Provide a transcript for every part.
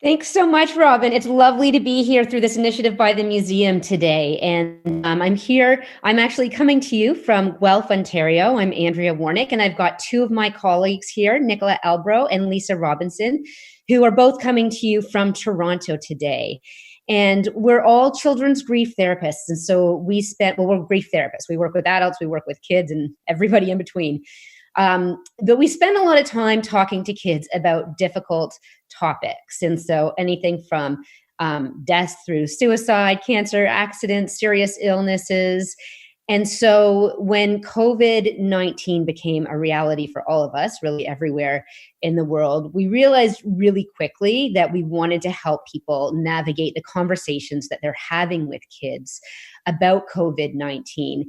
Thanks so much, Robin. It's lovely to be here through this initiative by the museum today. And I'm here. I'm actually coming to you from Guelph, Ontario. I'm Andrea Warnick, and I've got two of my colleagues here, Nicola Elbro and Lisa Robinson, who are both coming to you from Toronto today. And we're all children's grief therapists. And so we're grief therapists. We work with adults, we work with kids, and everybody in between. But we spend a lot of time talking to kids about difficult topics. And so anything from death through suicide, cancer, accidents, serious illnesses. And so when COVID-19 became a reality for all of us, really everywhere in the world, we realized really quickly that we wanted to help people navigate the conversations that they're having with kids about COVID-19,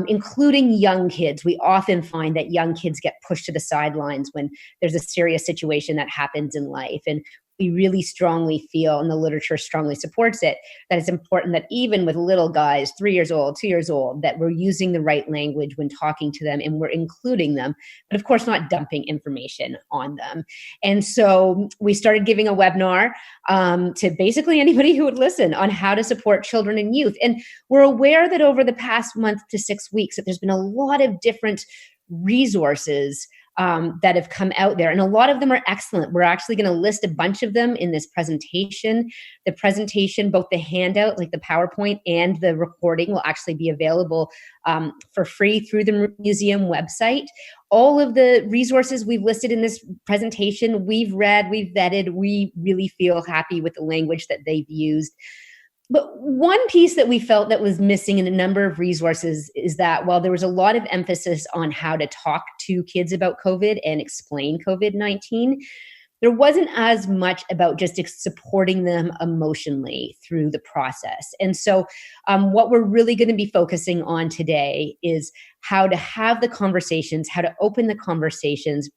including young kids. We often find that young kids get pushed to the sidelines when there's a serious situation that happens in life. And we really strongly feel, and the literature strongly supports it, that it's important that even with little guys, 3 years old, 2 years old, that we're using the right language when talking to them and we're including them, but of course not dumping information on them. And so we started giving a webinar to basically anybody who would listen on how to support children and youth. And we're aware that over the past month to 6 weeks that there's been a lot of different resources that have come out there. And a lot of them are excellent. We're actually going to list a bunch of them in this presentation. The presentation, both the handout, like the PowerPoint, and the recording will actually be available for free through the museum website. All of the resources we've listed in this presentation, we've read, we've vetted. We really feel happy with the language that they've used. But one piece that we felt that was missing in a number of resources is that while there was a lot of emphasis on how to talk to kids about COVID and explain COVID-19, there wasn't as much about just supporting them emotionally through the process. And so what we're really going to be focusing on today is how to have the conversations, how to open the conversations.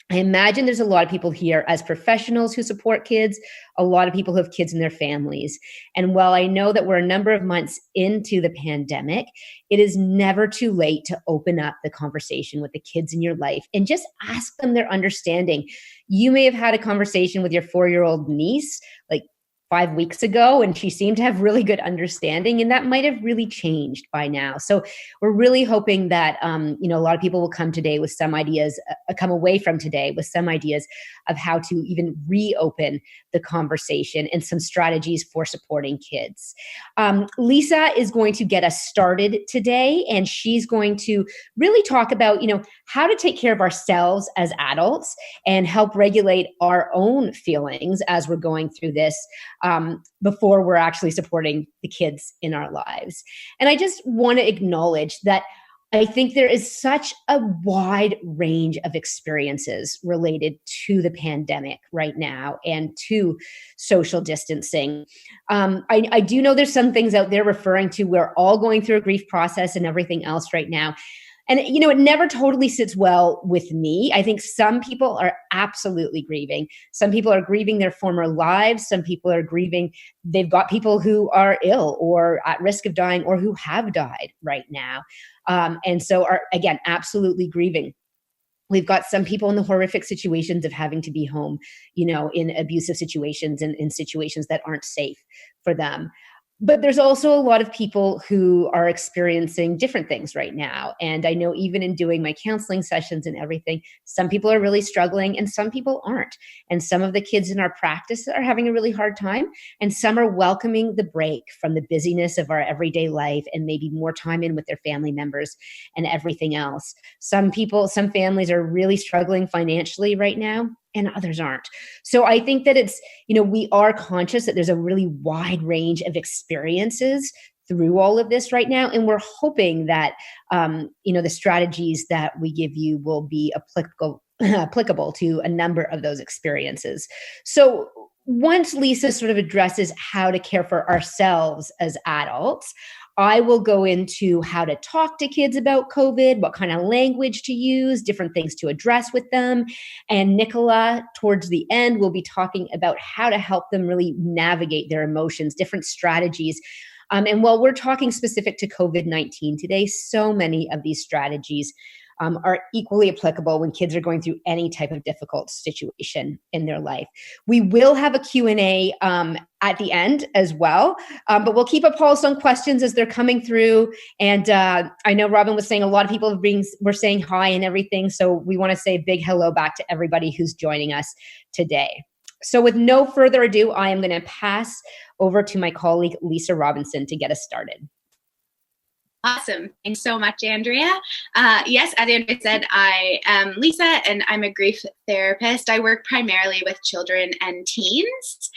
I imagine there's a lot of people here as professionals who support kids, a lot of people who have kids in their families. And while I know that we're a number of months into the pandemic, it is never too late to open up the conversation with the kids in your life and just ask them their understanding. You may have had a conversation with your 4-year-old niece, like 5 weeks ago, and she seemed to have really good understanding, and that might have really changed by now. So we're really hoping that a lot of people will come today with some ideas, come away from today with some ideas of how to even reopen the conversation and some strategies for supporting kids. Lisa is going to get us started today, and she's going to really talk about, how to take care of ourselves as adults and help regulate our own feelings as we're going through this before we're actually supporting the kids in our lives. And I just want to acknowledge that I think there is such a wide range of experiences related to the pandemic right now and to social distancing. I do know there's some things out there referring to we're all going through a grief process and everything else right now. And, it never totally sits well with me. I think some people are absolutely grieving. Some people are grieving their former lives. Some people are grieving. They've got people who are ill or at risk of dying or who have died right now. And so are, again, absolutely grieving. We've got some people in the horrific situations of having to be home, in abusive situations and in situations that aren't safe for them. But there's also a lot of people who are experiencing different things right now. And I know even in doing my counseling sessions and everything, some people are really struggling and some people aren't. And some of the kids in our practice are having a really hard time. And some are welcoming the break from the busyness of our everyday life and maybe more time in with their family members and everything else. Some families are really struggling financially right now, and others aren't. So I think that it's, we are conscious that there's a really wide range of experiences through all of this right now. And we're hoping that, the strategies that we give you will be applicable to a number of those experiences. So once Lisa sort of addresses how to care for ourselves as adults, I will go into how to talk to kids about COVID, what kind of language to use, different things to address with them. And Nicola, towards the end, will be talking about how to help them really navigate their emotions, different strategies. And while we're talking specific to COVID-19 today, so many of these strategies are equally applicable when kids are going through any type of difficult situation in their life. We will have a Q&A at the end as well, but we'll keep a pulse on questions as they're coming through. And I know Robin was saying a lot of people were saying hi and everything, so we want to say a big hello back to everybody who's joining us today. So with no further ado, I am going to pass over to my colleague, Lisa Robinson, to get us started. Awesome. Thanks so much, Andrea. Yes, as Andrea said, I am Lisa and I'm a grief therapist. I work primarily with children and teens.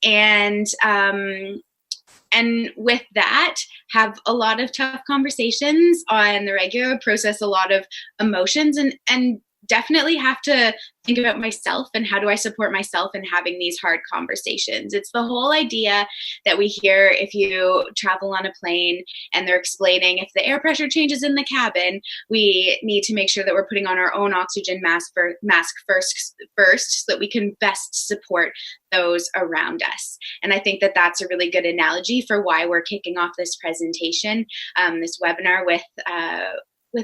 And with that, have a lot of tough conversations on the regular, process a lot of emotions, and definitely have to think about myself and how do I support myself in having these hard conversations. It's the whole idea that we hear if you travel on a plane and they're explaining if the air pressure changes in the cabin, we need to make sure that we're putting on our own oxygen mask first so that we can best support those around us. And I think that that's a really good analogy for why we're kicking off this presentation, this webinar with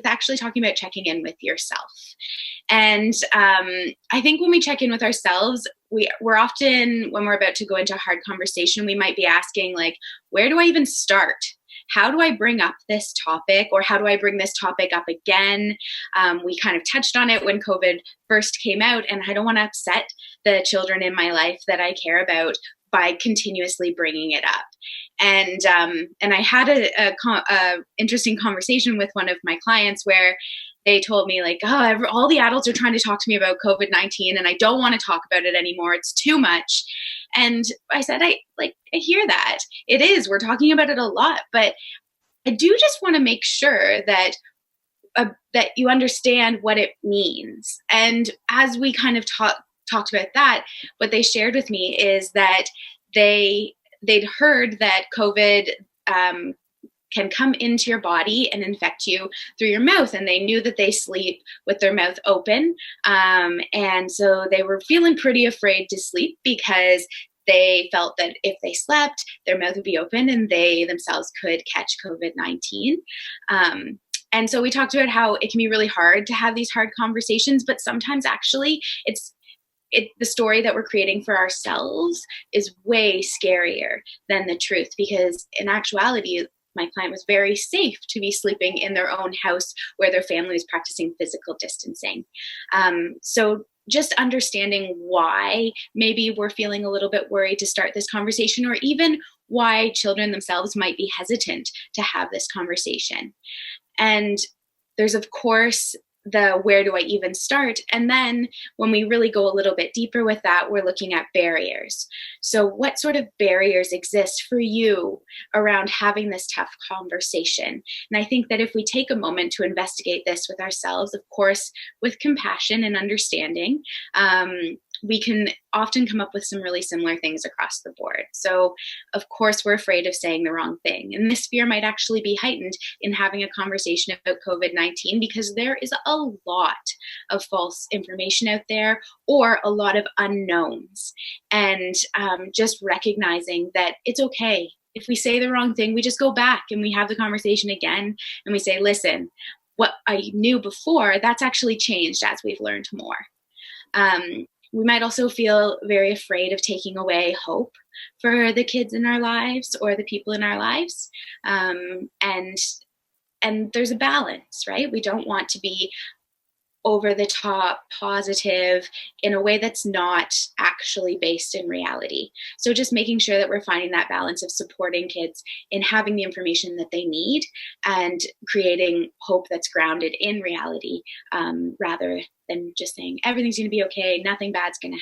actually talking about checking in with yourself. And I think when we check in with ourselves, we're often, when we're about to go into a hard conversation, we might be asking, like, where do I even start? How do I bring up this topic, or how do I bring this topic up again? We kind of touched on it when COVID first came out, and I don't want to upset the children in my life that I care about by continuously bringing it up. And I had a interesting conversation with one of my clients where they told me, like, oh, all the adults are trying to talk to me about COVID-19 and I don't want to talk about it anymore. It's too much. And I said, I hear that. It is. We're talking about it a lot, but I do just want to make sure that that you understand what it means. And as we kind of talked about that, what they shared with me is that they'd heard that COVID can come into your body and infect you through your mouth, and they knew that they sleep with their mouth open, and so they were feeling pretty afraid to sleep because they felt that if they slept, their mouth would be open and they themselves could catch COVID-19. And so we talked about how it can be really hard to have these hard conversations, but sometimes actually the story that we're creating for ourselves is way scarier than the truth, because in actuality, my client was very safe to be sleeping in their own house where their family was practicing physical distancing. So just understanding why maybe we're feeling a little bit worried to start this conversation, or even why children themselves might be hesitant to have this conversation. And there's, of course, the where do I even start? And then when we really go a little bit deeper with that, we're looking at barriers. So what sort of barriers exist for you around having this tough conversation? And I think that if we take a moment to investigate this with ourselves, of course, with compassion and understanding, we can often come up with some really similar things across the board. So, of course, we're afraid of saying the wrong thing. And this fear might actually be heightened in having a conversation about COVID-19 because there is a lot of false information out there, or a lot of unknowns. And just recognizing that it's okay. If we say the wrong thing, we just go back and we have the conversation again and we say, listen, what I knew before, that's actually changed as we've learned more. We might also feel very afraid of taking away hope for the kids in our lives or the people in our lives. And there's a balance, right? We don't want to be over the top positive in a way that's not actually based in reality. So just making sure that we're finding that balance of supporting kids in having the information that they need and creating hope that's grounded in reality, rather than just saying everything's going to be okay, nothing bad's going to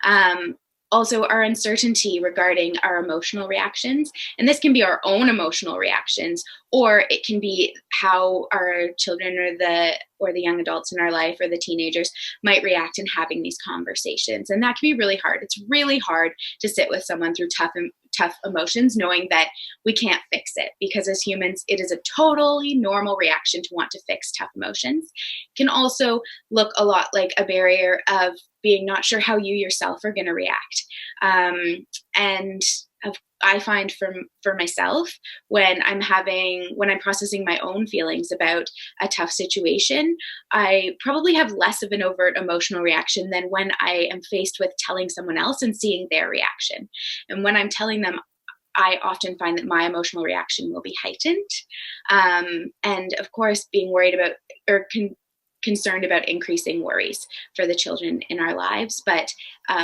happen. Also, our uncertainty regarding our emotional reactions, and this can be our own emotional reactions, or it can be how our children or the young adults in our life or the teenagers might react in having these conversations. And that can be really hard. It's really hard to sit with someone through tough emotions, knowing that we can't fix it, because as humans, it is a totally normal reaction to want to fix tough emotions. It can also look a lot like a barrier of being not sure how you yourself are going to react. And I find for myself when I'm processing my own feelings about a tough situation, I probably have less of an overt emotional reaction than when I am faced with telling someone else and seeing their reaction. And when I'm telling them, I often find that my emotional reaction will be heightened. And of course, being worried about or concerned about increasing worries for the children in our lives. But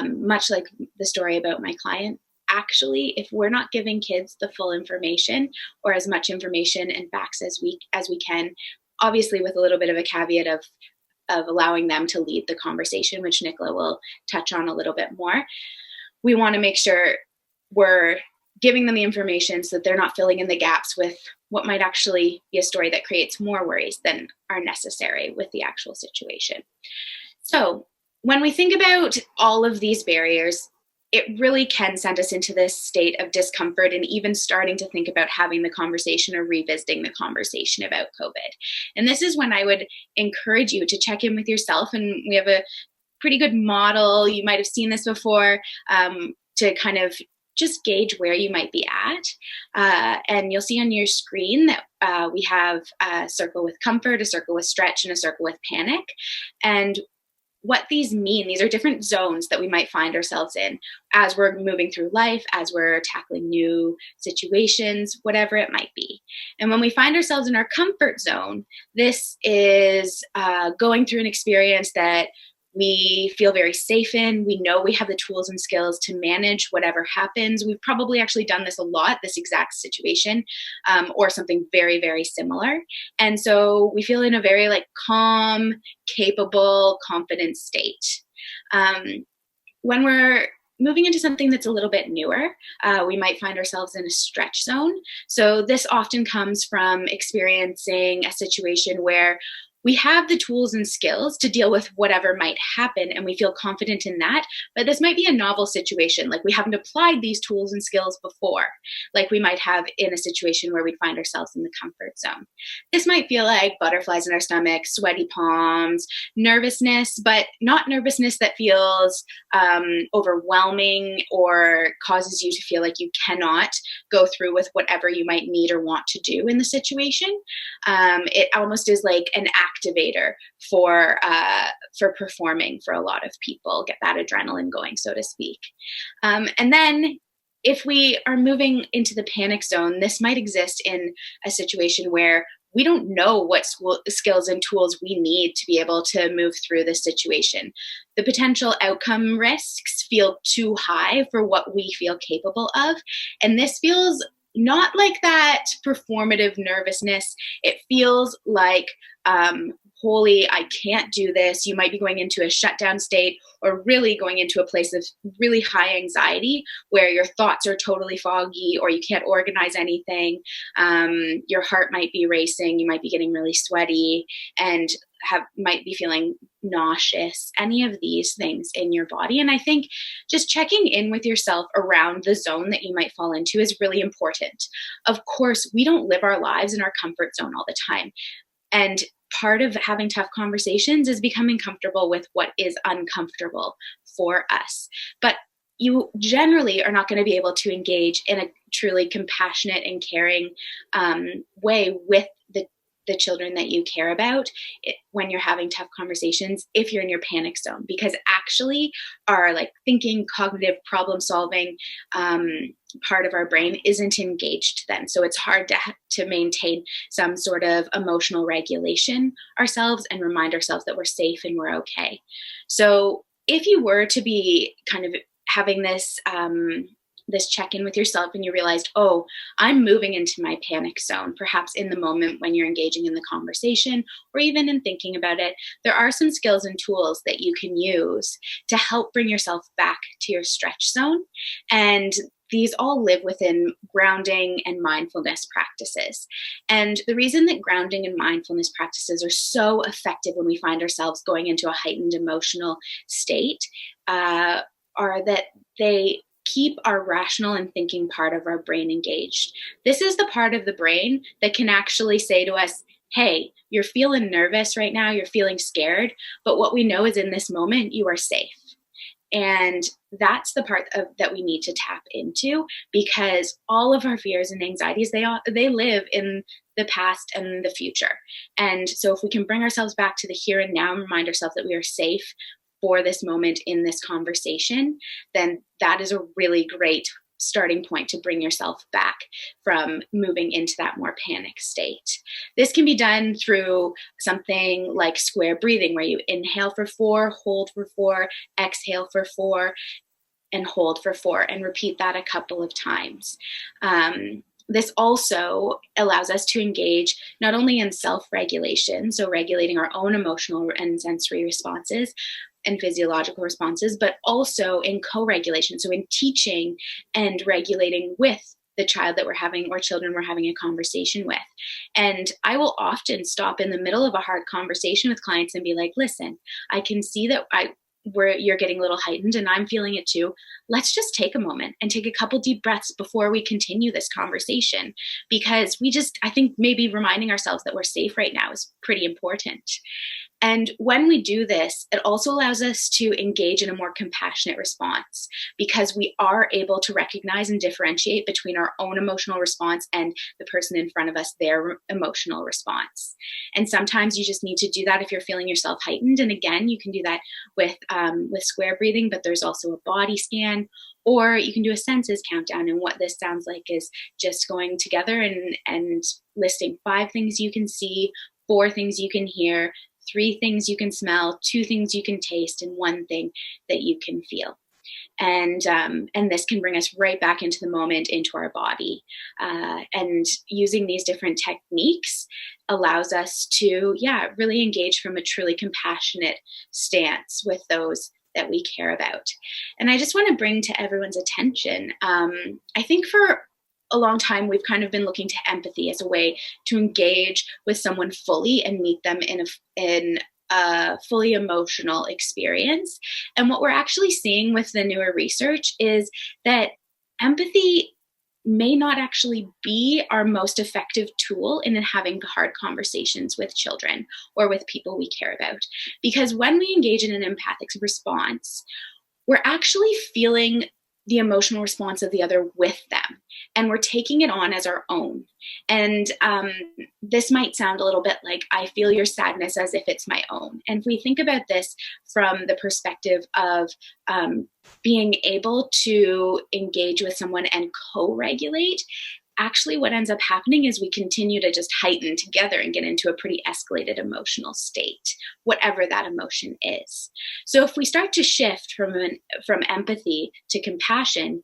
much like the story about my client, actually, if we're not giving kids the full information or as much information and facts as we can, obviously with a little bit of a caveat of allowing them to lead the conversation, which Nicola will touch on a little bit more, we want to make sure we're giving them the information so that they're not filling in the gaps with what might actually be a story that creates more worries than are necessary with the actual situation. So when we think about all of these barriers, it really can send us into this state of discomfort and even starting to think about having the conversation or revisiting the conversation about COVID. And this is when I would encourage you to check in with yourself. And we have a pretty good model. You might have seen this before, to kind of just gauge where you might be at. And you'll see on your screen that we have a circle with comfort, a circle with stretch, and a circle with panic. And what these mean, these are different zones that we might find ourselves in as we're moving through life, as we're tackling new situations, whatever it might be. And when we find ourselves in our comfort zone, this is going through an experience that we feel very safe in. We know we have the tools and skills to manage whatever happens. We've probably actually done this a lot, this exact situation, or something very, very similar. And so we feel in a very calm, capable, confident state. When we're moving into something that's a little bit newer, we might find ourselves in a stretch zone. So this often comes from experiencing a situation where we have the tools and skills to deal with whatever might happen, and we feel confident in that. But this might be a novel situation, like we haven't applied these tools and skills before, like we might have in a situation where we'd find ourselves in the comfort zone. This might feel like butterflies in our stomach, sweaty palms, nervousness, but not nervousness that feels overwhelming or causes you to feel like you cannot go through with whatever you might need or want to do in the situation. It almost is like an activator for performing for a lot of people, get that adrenaline going, so to speak. And then if we are moving into the panic zone, this might exist in a situation where we don't know what skills and tools we need to be able to move through this situation. The potential outcome risks feel too high for what we feel capable of. And this feels not like that performative nervousness. It feels like, holy, I can't do this. You might be going into a shutdown state or really going into a place of really high anxiety where your thoughts are totally foggy or you can't organize anything. Your heart might be racing. You might be getting really sweaty and might be feeling nauseous, any of these things in your body. And I think just checking in with yourself around the zone that you might fall into is really important. Of course, we don't live our lives in our comfort zone all the time. And part of having tough conversations is becoming comfortable with what is uncomfortable for us. But you generally are not going to be able to engage in a truly compassionate and caring way with the children that you care about when you're having tough conversations if you're in your panic zone, because actually our thinking, cognitive problem solving part of our brain isn't engaged then. So it's hard to maintain some sort of emotional regulation ourselves and remind ourselves that we're safe and we're okay. So if you were to be kind of having this check-in with yourself and you realized, oh, I'm moving into my panic zone, perhaps in the moment when you're engaging in the conversation or even in thinking about it, there are some skills and tools that you can use to help bring yourself back to your stretch zone. And these all live within grounding and mindfulness practices. And the reason that grounding and mindfulness practices are so effective when we find ourselves going into a heightened emotional state are that they keep our rational and thinking part of our brain engaged. This is the part of the brain that can actually say to us, hey, you're feeling nervous right now, you're feeling scared, but what we know is in this moment, you are safe. And that's the part that we need to tap into, because all of our fears and anxieties, they live in the past and the future. And so if we can bring ourselves back to the here and now and remind ourselves that we are safe for this moment in this conversation, then that is a really great starting point to bring yourself back from moving into that more panic state. This can be done through something like square breathing, where you inhale for 4, hold for 4, exhale for 4, and hold for 4, and repeat that a couple of times. This also allows us to engage not only in self-regulation, so regulating our own emotional and sensory responses and physiological responses, but also in co-regulation, so in teaching and regulating with the child that we're having, or children we're having a conversation with. And I will often stop in the middle of a hard conversation with clients and be like, listen, I can see that you're getting a little heightened and I'm feeling it too. Let's just take a moment and take a couple deep breaths before we continue this conversation, because I think maybe reminding ourselves that we're safe right now is pretty important. And when we do this, it also allows us to engage in a more compassionate response, because we are able to recognize and differentiate between our own emotional response and the person in front of us, their emotional response. And sometimes you just need to do that if you're feeling yourself heightened. And again, you can do that with square breathing, but there's also a body scan, or you can do a senses countdown. And what this sounds like is just going together and listing 5 things you can see, 4 things you can hear, 3 things you can smell, 2 things you can taste, and 1 thing that you can feel. And this can bring us right back into the moment, into our body. And using these different techniques allows us to, really engage from a truly compassionate stance with those that we care about. And I just want to bring to everyone's attention, I think for a long time, we've kind of been looking to empathy as a way to engage with someone fully and meet them in a fully emotional experience. And what we're actually seeing with the newer research is that empathy may not actually be our most effective tool in having hard conversations with children or with people we care about. Because when we engage in an empathic response, we're actually feeling the emotional response of the other with them, and we're taking it on as our own. And this might sound a little bit like, I feel your sadness as if it's my own. And if we think about this from the perspective of being able to engage with someone and co-regulate, actually what ends up happening is we continue to just heighten together and get into a pretty escalated emotional state, whatever that emotion is. So if we start to shift from empathy to compassion,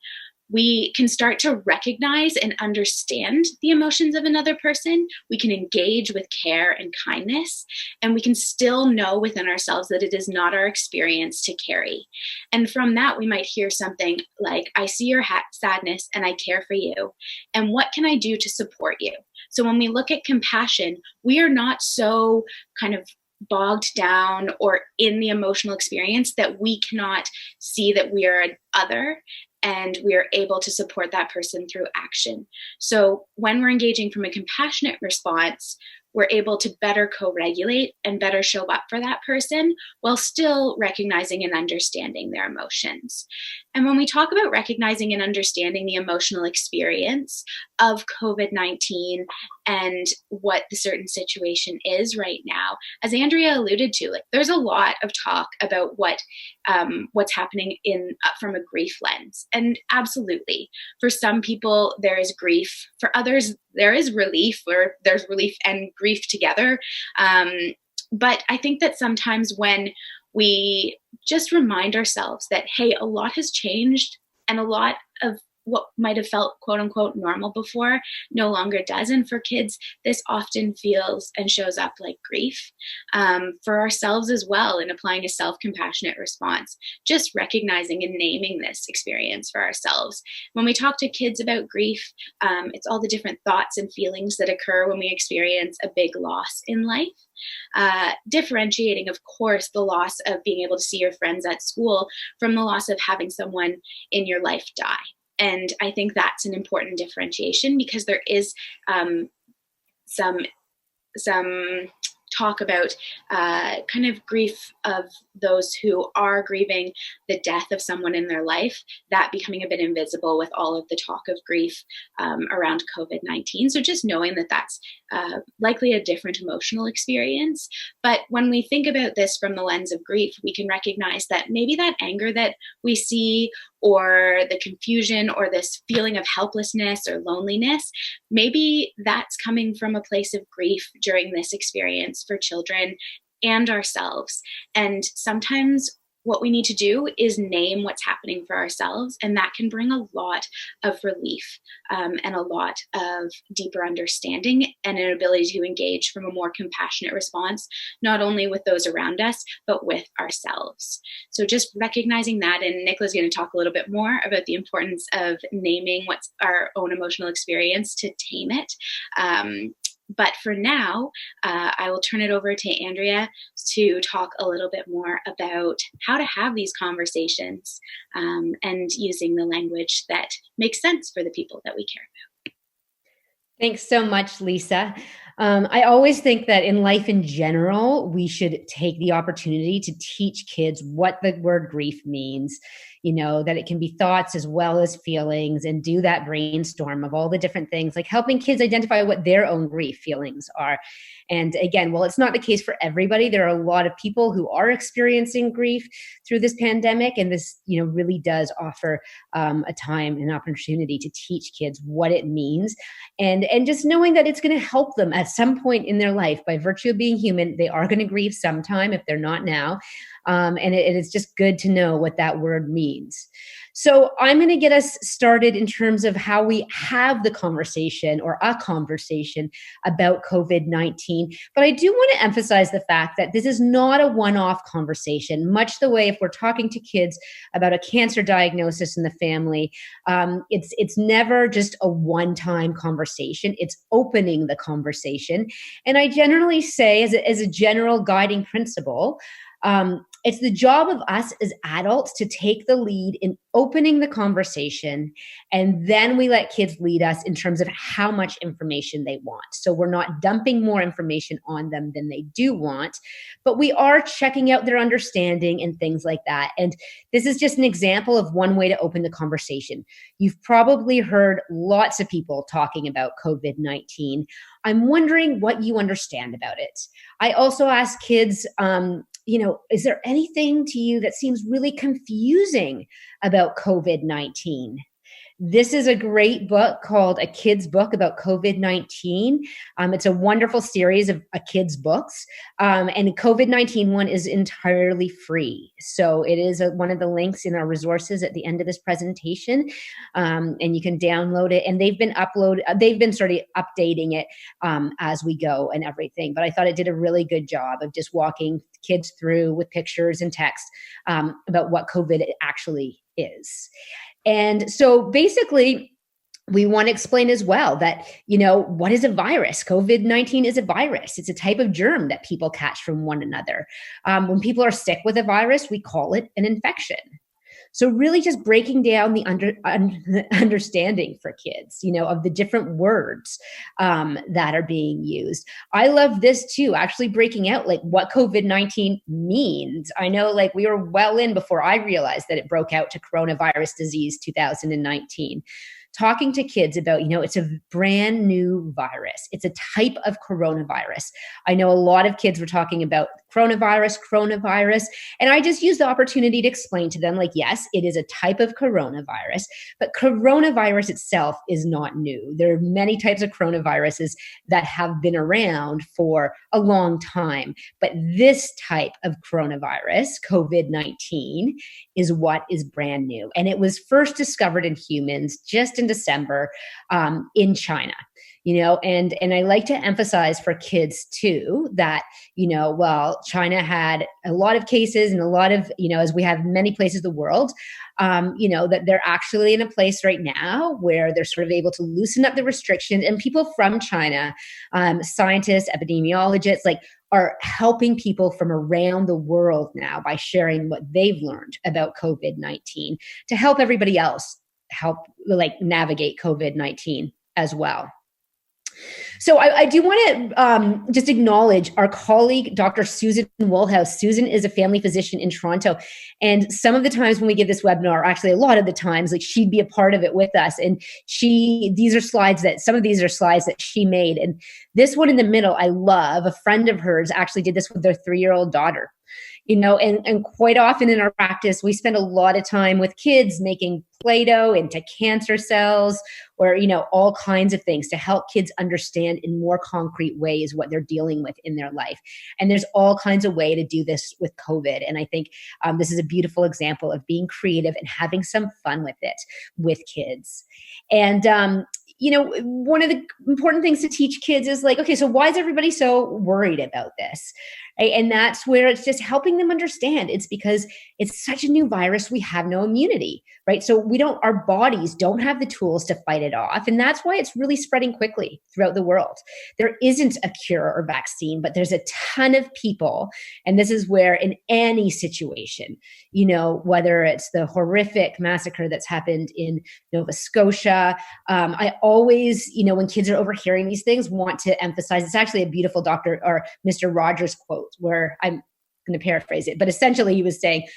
we can start to recognize and understand the emotions of another person. We can engage with care and kindness, and we can still know within ourselves that it is not our experience to carry. And from that, we might hear something like, I see your sadness and I care for you. And what can I do to support you? So when we look at compassion, we are not so kind of bogged down or in the emotional experience that we cannot see that we are an other, and we are able to support that person through action. So when we're engaging from a compassionate response, we're able to better co-regulate and better show up for that person while still recognizing and understanding their emotions. And when we talk about recognizing and understanding the emotional experience of COVID-19 and what the certain situation is right now, as Andrea alluded to, there's a lot of talk about what's happening from a grief lens. And absolutely, for some people, there is grief. For others, there is relief, or there's relief and grief together. But I think that sometimes when we just remind ourselves that, hey, a lot has changed, and a lot of what might have felt quote unquote normal before no longer does. And for kids, this often feels and shows up like grief. For ourselves as well, in applying a self-compassionate response, just recognizing and naming this experience for ourselves. When we talk to kids about grief, it's all the different thoughts and feelings that occur when we experience a big loss in life. Differentiating, of course, the loss of being able to see your friends at school from the loss of having someone in your life die. And I think that's an important differentiation, because there is some talk about kind of grief of those who are grieving the death of someone in their life, that becoming a bit invisible with all of the talk of grief around COVID-19. So just knowing that that's likely a different emotional experience. But when we think about this from the lens of grief, we can recognize that maybe that anger that we see, or the confusion, or this feeling of helplessness or loneliness, maybe that's coming from a place of grief during this experience for children and ourselves. And sometimes what we need to do is name what's happening for ourselves, and that can bring a lot of relief and a lot of deeper understanding and an ability to engage from a more compassionate response, not only with those around us, but with ourselves. So just recognizing that, and Nicola's going to talk a little bit more about the importance of naming what's our own emotional experience to tame it. But for now, I will turn it over to Andrea to talk a little bit more about how to have these conversations and using the language that makes sense for the people that we care about. Thanks so much, Lisa. I always think that in life in general, we should take the opportunity to teach kids what the word grief means, that it can be thoughts as well as feelings, and do that brainstorm of all the different things, like helping kids identify what their own grief feelings are. And again, while it's not the case for everybody, there are a lot of people who are experiencing grief through this pandemic. And this, really does offer a time and opportunity to teach kids what it means. And just knowing that it's going to help them at some point in their life. By virtue of being human, they are going to grieve sometime if they're not now. And it is just good to know what that word means. So I'm going to get us started in terms of how we have the conversation, or a conversation, about COVID-19. But I do want to emphasize the fact that this is not a one-off conversation, much the way if we're talking to kids about a cancer diagnosis in the family, it's never just a one-time conversation. It's opening the conversation. And I generally say, as a general guiding principle, it's the job of us as adults to take the lead in opening the conversation, and then we let kids lead us in terms of how much information they want. So we're not dumping more information on them than they do want, but we are checking out their understanding and things like that. And this is just an example of one way to open the conversation. You've probably heard lots of people talking about COVID-19. I'm wondering what you understand about it. I also ask kids, is there anything to you that seems really confusing about COVID-19? This is a great book called A Kid's Book About COVID-19. It's a wonderful series of kid's books. And the COVID-19 one is entirely free. So it is one of the links in our resources at the end of this presentation. And you can download it. And they've been sort of updating it as we go and everything. But I thought it did a really good job of just walking kids through with pictures and text about what COVID actually is. And so basically, we want to explain as well that, what is a virus? COVID-19 is a virus. It's a type of germ that people catch from one another. When people are sick with a virus, we call it an infection. So really just breaking down the understanding for kids, of the different words that are being used. I love this too, actually breaking out like what COVID-19 means. I know we were well in before I realized that it broke out to coronavirus disease 2019. Talking to kids about, it's a brand new virus. It's a type of coronavirus. I know a lot of kids were talking about coronavirus, and I just used the opportunity to explain to them, yes, it is a type of coronavirus, but coronavirus itself is not new. There are many types of coronaviruses that have been around for a long time, but this type of coronavirus, COVID-19, is what is brand new. And it was first discovered in humans just in December in China. And I like to emphasize for kids too that, China had a lot of cases and a lot of, as we have many places in the world, that they're actually in a place right now where they're sort of able to loosen up the restrictions, and people from China, scientists, epidemiologists, are helping people from around the world now by sharing what they've learned about COVID-19 to help everybody else navigate COVID-19 as well. So I do want to just acknowledge our colleague, Dr. Susan Woolhouse. Susan is a family physician in Toronto. And some of the times when we give this webinar, actually a lot of the times, like she'd be a part of it with us. And some of these are slides that she made. And this one in the middle, I love. A friend of hers actually did this with their 3-year-old daughter. And quite often in our practice, we spend a lot of time with kids making Play-Doh into cancer cells or, all kinds of things to help kids understand in more concrete ways what they're dealing with in their life. And there's all kinds of way to do this with COVID. And I think this is a beautiful example of being creative and having some fun with it with kids. And, one of the important things to teach kids is like, okay, so why is everybody so worried about this? Right? And that's where it's just helping them understand. It's because it's such a new virus. We have no immunity, right? So our bodies don't have the tools to fight it off. And that's why it's really spreading quickly throughout the world. There isn't a cure or vaccine, but there's a ton of people. And this is where in any situation, whether it's the horrific massacre that's happened in Nova Scotia, I always, when kids are overhearing these things, want to emphasize, it's actually a beautiful Dr. or Mr. Rogers quote where I'm going to paraphrase it, but essentially he was saying,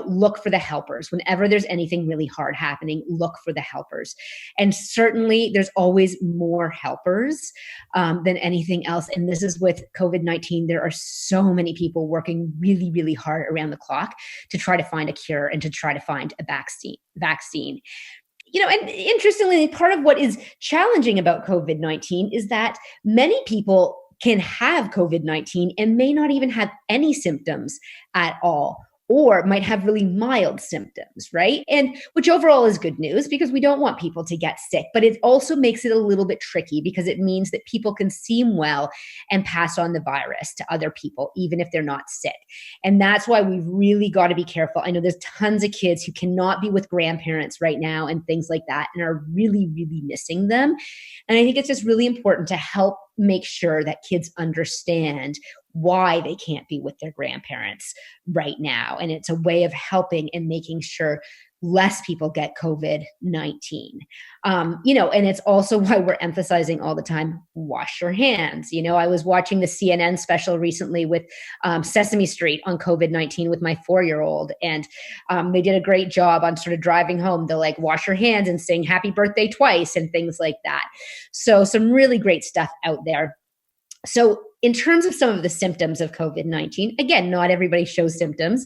look for the helpers. Whenever there's anything really hard happening, look for the helpers. And certainly there's always more helpers than anything else. And this is with COVID-19. There are so many people working really, really hard around the clock to try to find a cure and to try to find a vaccine. And interestingly, part of what is challenging about COVID-19 is that many people can have COVID-19 and may not even have any symptoms at all, or might have really mild symptoms, right? And which overall is good news because we don't want people to get sick, but it also makes it a little bit tricky because it means that people can seem well and pass on the virus to other people, even if they're not sick. And that's why we've really got to be careful. I know there's tons of kids who cannot be with grandparents right now and things like that and are really, really missing them. And I think it's just really important to help make sure that kids understand why they can't be with their grandparents right now. And it's a way of helping and making sure less people get COVID-19. And it's also why we're emphasizing all the time, wash your hands. I was watching the CNN special recently with Sesame Street on COVID-19 with my 4-year-old. And they did a great job on sort of driving home to like wash your hands and saying happy birthday twice and things like that. So some really great stuff out there. So in terms of some of the symptoms of COVID-19, again, not everybody shows symptoms.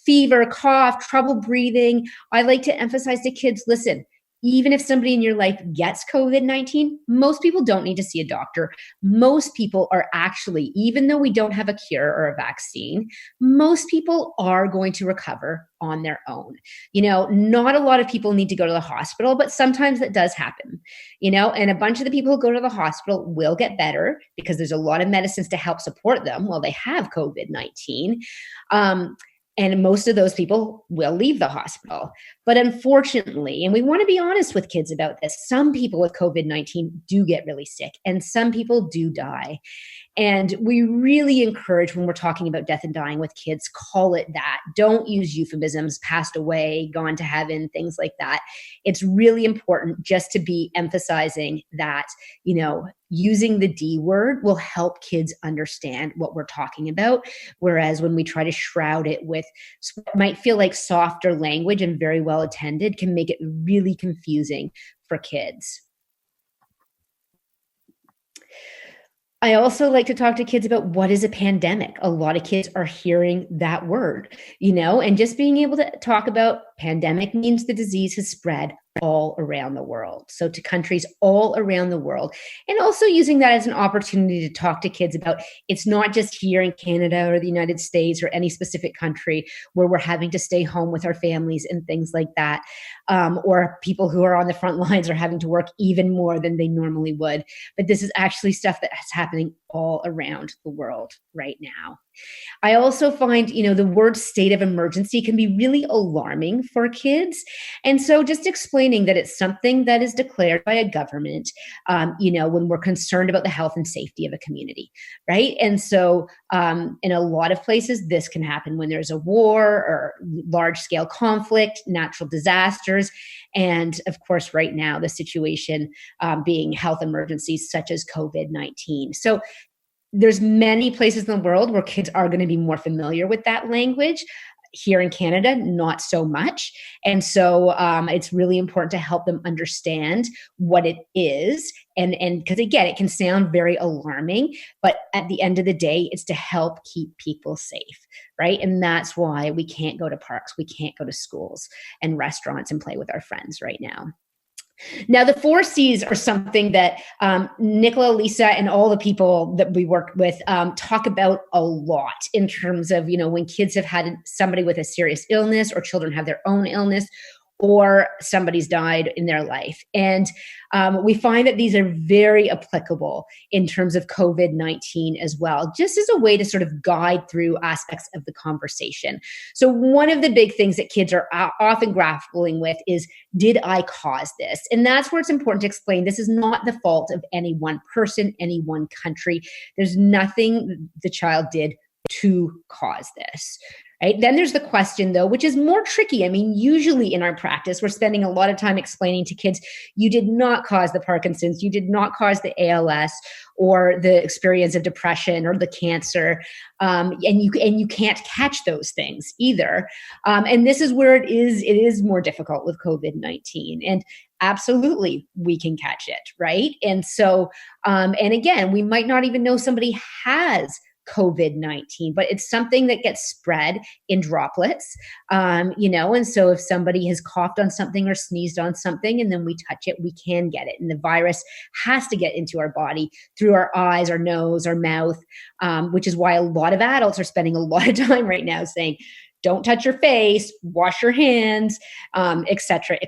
Fever, cough, trouble breathing. I like to emphasize to kids, listen, even if somebody in your life gets COVID-19, most people don't need to see a doctor. Most people are actually, even though we don't have a cure or a vaccine, most people are going to recover on their own. Not a lot of people need to go to the hospital, but sometimes that does happen, and a bunch of the people who go to the hospital will get better because there's a lot of medicines to help support them while they have COVID-19. And most of those people will leave the hospital. But unfortunately, and we want to be honest with kids about this, some people with COVID-19 do get really sick and some people do die. And we really encourage when we're talking about death and dying with kids, call it that. Don't use euphemisms, passed away, gone to heaven, things like that. It's really important just to be emphasizing that, using the D word will help kids understand what we're talking about. Whereas when we try to shroud it with what might feel like softer language and very well attended can make it really confusing for kids. I also like to talk to kids about what is a pandemic. A lot of kids are hearing that word, and just being able to talk about pandemic means the disease has spread all around the world. So to countries all around the world, and also using that as an opportunity to talk to kids about it's not just here in Canada or the United States or any specific country where we're having to stay home with our families and things like that. Or people who are on the front lines are having to work even more than they normally would. But this is actually stuff that is happening all around the world right now. I also find, the word state of emergency can be really alarming for kids. And so just explaining that it's something that is declared by a government, when we're concerned about the health and safety of a community, right? And so in a lot of places, this can happen when there's a war or large scale conflict, natural disasters. seniors. And of course, right now, the situation being health emergencies such as COVID-19. So there's many places in the world where kids are going to be more familiar with that language. Here in Canada, not so much. And so it's really important to help them understand what it is. And because again, it can sound very alarming, but at the end of the day, it's to help keep people safe, right? And that's why we can't go to parks, we can't go to schools and restaurants and play with our friends right now. Now, the 4 C's are something that Nicola, Lisa, and all the people that we work with talk about a lot in terms of, when kids have had somebody with a serious illness or children have their own illness or somebody's died in their life. And we find that these are very applicable in terms of COVID-19 as well, just as a way to sort of guide through aspects of the conversation. So one of the big things that kids are often grappling with is, did I cause this? And that's where it's important to explain this is not the fault of any one person, any one country. There's nothing the child did to cause this. Right? Then there's the question, though, which is more tricky. I mean, usually in our practice, we're spending a lot of time explaining to kids, you did not cause the Parkinson's, you did not cause the ALS or the experience of depression or the cancer, and you can't catch those things either. And this is where it is more difficult with COVID-19. And absolutely, we can catch it, right? And so, and again, we might not even know somebody has COVID-19, but it's something that gets spread in droplets, and so if somebody has coughed on something or sneezed on something and then we touch it, we can get it. And the virus has to get into our body through our eyes, our nose, our mouth, which is why a lot of adults are spending a lot of time right now saying, don't touch your face, wash your hands, et cetera,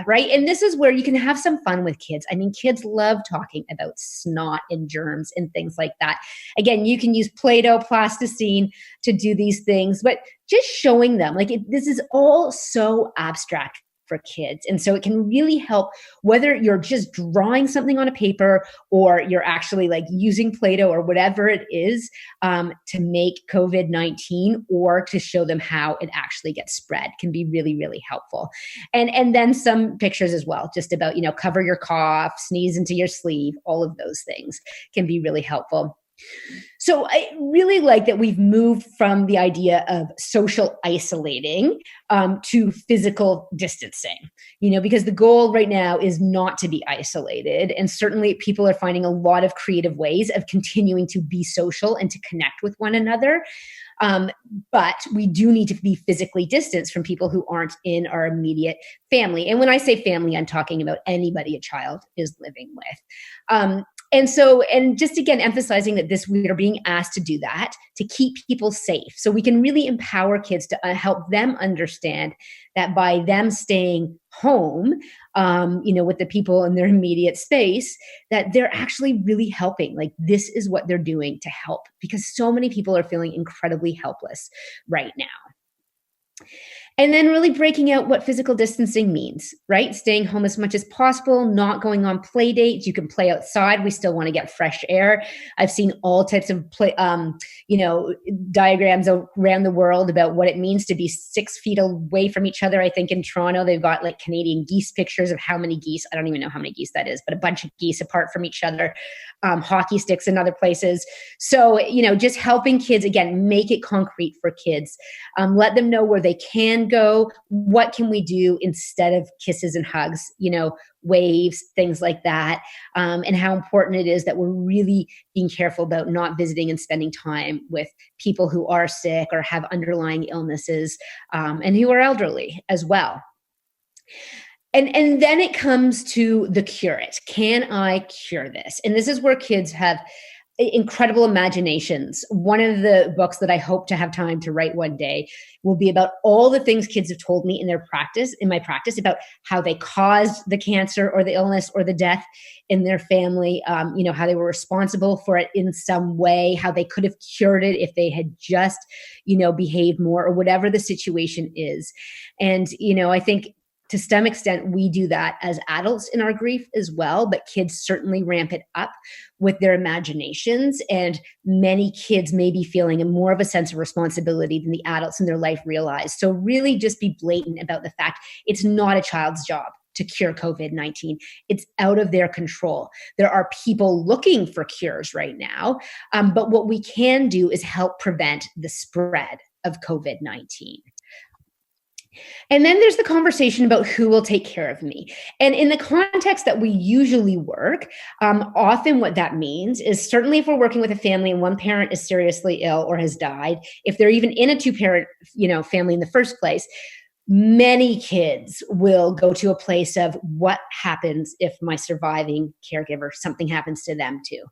right? And this is where you can have some fun with kids. I mean, kids love talking about snot and germs and things like that. Again, you can use Play-Doh, plasticine to do these things, but just showing them, this is all so abstract for kids. And so it can really help whether you're just drawing something on a paper or you're actually using Play-Doh or whatever it is to make COVID-19 or to show them how it actually gets spread can be really, really helpful. And then some pictures as well, just about, cover your cough, sneeze into your sleeve, all of those things can be really helpful. So I really like that we've moved from the idea of social isolating to physical distancing, because the goal right now is not to be isolated. And certainly people are finding a lot of creative ways of continuing to be social and to connect with one another. But we do need to be physically distanced from people who aren't in our immediate family. And when I say family, I'm talking about anybody a child is living with. And just again, emphasizing that we are being asked to do that to keep people safe. So we can really empower kids to help them understand that by them staying home, with the people in their immediate space, that they're actually really helping. This is what they're doing to help, because so many people are feeling incredibly helpless right now. And then really breaking out what physical distancing means, right? Staying home as much as possible, not going on play dates. You can play outside. We still want to get fresh air. I've seen all types of diagrams around the world about what it means to be 6 feet away from each other. I think in Toronto, they've got Canadian geese pictures of how many geese, I don't even know how many geese that is, but a bunch of geese apart from each other, hockey sticks in other places. So, just helping kids, again, make it concrete for kids. Let them know where they can go. What can we do instead of kisses and hugs, waves, things like that, and how important it is that we're really being careful about not visiting and spending time with people who are sick or have underlying illnesses, and who are elderly as well. And then it comes to the cure it. Can I cure this? And this is where kids have incredible imaginations. One of the books that I hope to have time to write one day will be about all the things kids have told me in my practice about how they caused the cancer or the illness or the death in their family, how they were responsible for it in some way, how they could have cured it if they had just, behaved more or whatever the situation is. And, I think to some extent, we do that as adults in our grief as well, but kids certainly ramp it up with their imaginations. And many kids may be feeling more of a sense of responsibility than the adults in their life realize. So really just be blatant about the fact it's not a child's job to cure COVID-19. It's out of their control. There are people looking for cures right now, but what we can do is help prevent the spread of COVID-19. And then there's the conversation about who will take care of me. And in the context that we usually work, often what that means is certainly if we're working with a family and one parent is seriously ill or has died, if they're even in a two-parent, family in the first place, many kids will go to a place of what happens if my surviving caregiver, something happens to them too?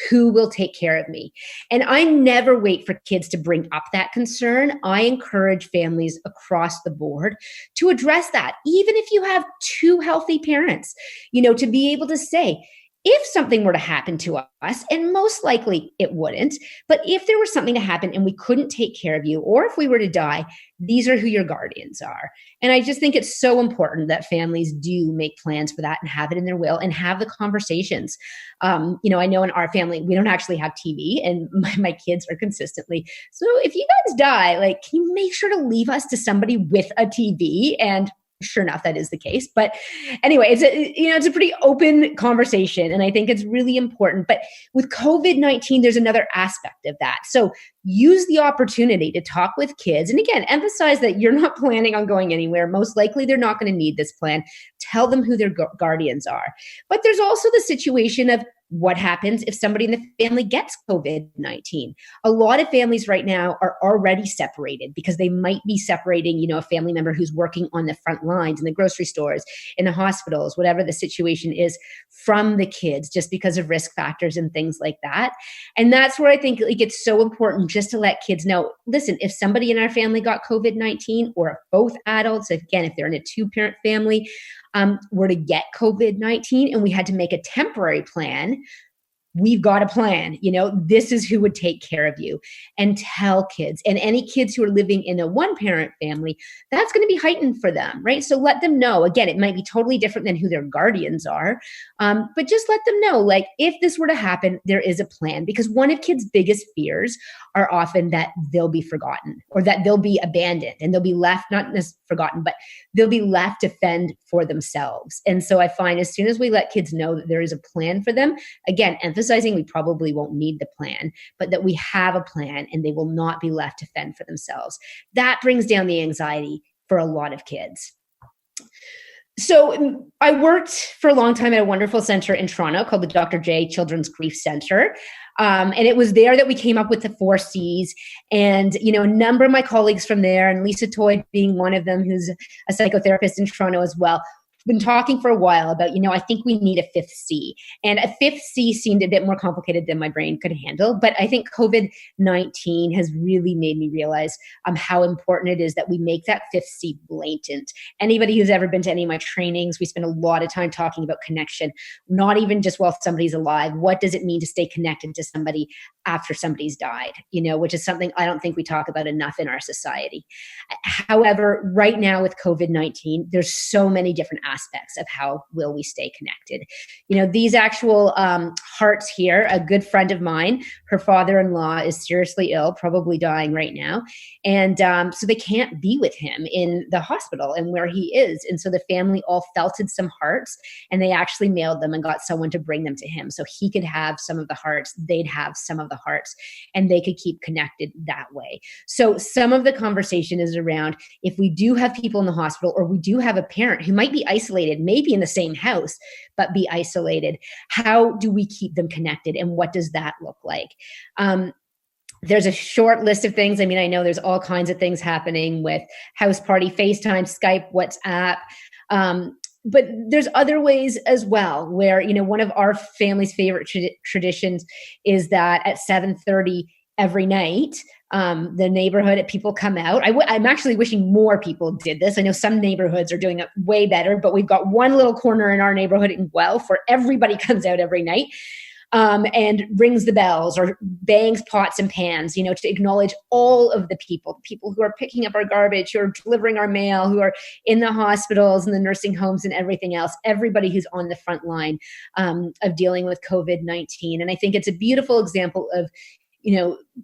Who will take care of me? And I never wait for kids to bring up that concern. I encourage families across the board to address that, even if you have two healthy parents, to be able to say, if something were to happen to us, and most likely it wouldn't, but if there was something to happen and we couldn't take care of you, or if we were to die, these are who your guardians are. And I just think it's so important that families do make plans for that and have it in their will and have the conversations. I know in our family, we don't actually have TV, and my kids are consistently, so if you guys die, can you make sure to leave us to somebody with a TV? And sure enough, that is the case. But anyway, it's a pretty open conversation, and I think it's really important. But with COVID-19, there's another aspect of that. So use the opportunity to talk with kids, and again, emphasize that you're not planning on going anywhere. Most likely, they're not going to need this plan. Tell them who their guardians are. But there's also the situation of what happens if somebody in the family gets COVID-19. A lot of families right now are already separated because they might be separating, a family member who's working on the front lines in the grocery stores, in the hospitals, whatever the situation is, from the kids, just because of risk factors and things like that. And that's where I think it's so important just to let kids know, listen, if somebody in our family got COVID-19, or if both adults, again, if they're in a two-parent family, were to get COVID-19 and we had to make a temporary plan, we've got a plan. This is who would take care of you. And tell kids, and any kids who are living in a one-parent family, that's going to be heightened for them, right? So let them know. Again, it might be totally different than who their guardians are, but just let them know, if this were to happen, there is a plan. Because one of kids' biggest fears are often that they'll be forgotten, or that they'll be abandoned, and they'll be left, not necessarily forgotten, but they'll be left to fend for themselves. And so I find as soon as we let kids know that there is a plan for them, again, emphasizing we probably won't need the plan, but that we have a plan and they will not be left to fend for themselves. That brings down the anxiety for a lot of kids. So I worked for a long time at a wonderful center in Toronto called the Dr. J Children's Grief Center. And it was there that we came up with the 4 C's. And, a number of my colleagues from there, and Lisa Toy being one of them, who's a psychotherapist in Toronto as well, been talking for a while about, I think we need a 5th C. And a 5th C seemed a bit more complicated than my brain could handle. But I think COVID-19 has really made me realize how important it is that we make that 5th C blatant. Anybody who's ever been to any of my trainings, we spend a lot of time talking about connection, not even just while somebody's alive. What does it mean to stay connected to somebody after somebody's died, which is something I don't think we talk about enough in our society. However, right now with COVID-19, there's so many different aspects of how will we stay connected. These actual hearts here, a good friend of mine, her father-in-law is seriously ill, probably dying right now. And so they can't be with him in the hospital and where he is. And so the family all felted some hearts, and they actually mailed them and got someone to bring them to him so he could have some of the hearts, they'd have some of the hearts, and they could keep connected that way. So some of the conversation is around, if we do have people in the hospital, or we do have a parent who might be isolated, maybe in the same house, but be isolated, how do we keep them connected, and what does that look like? There's a short list of things. I mean, I know there's all kinds of things happening with house party, FaceTime, Skype, WhatsApp. But there's other ways as well where, one of our family's favorite traditions is that at 7:30 every night, the neighborhood, people come out. I'm actually wishing more people did this. I know some neighborhoods are doing it way better, but we've got one little corner in our neighborhood in Guelph where everybody comes out every night. and rings the bells or bangs pots and pans, to acknowledge all of the people who are picking up our garbage, who are delivering our mail, who are in the hospitals and the nursing homes and everything else, everybody who's on the front line of dealing with COVID-19. And I think it's a beautiful example of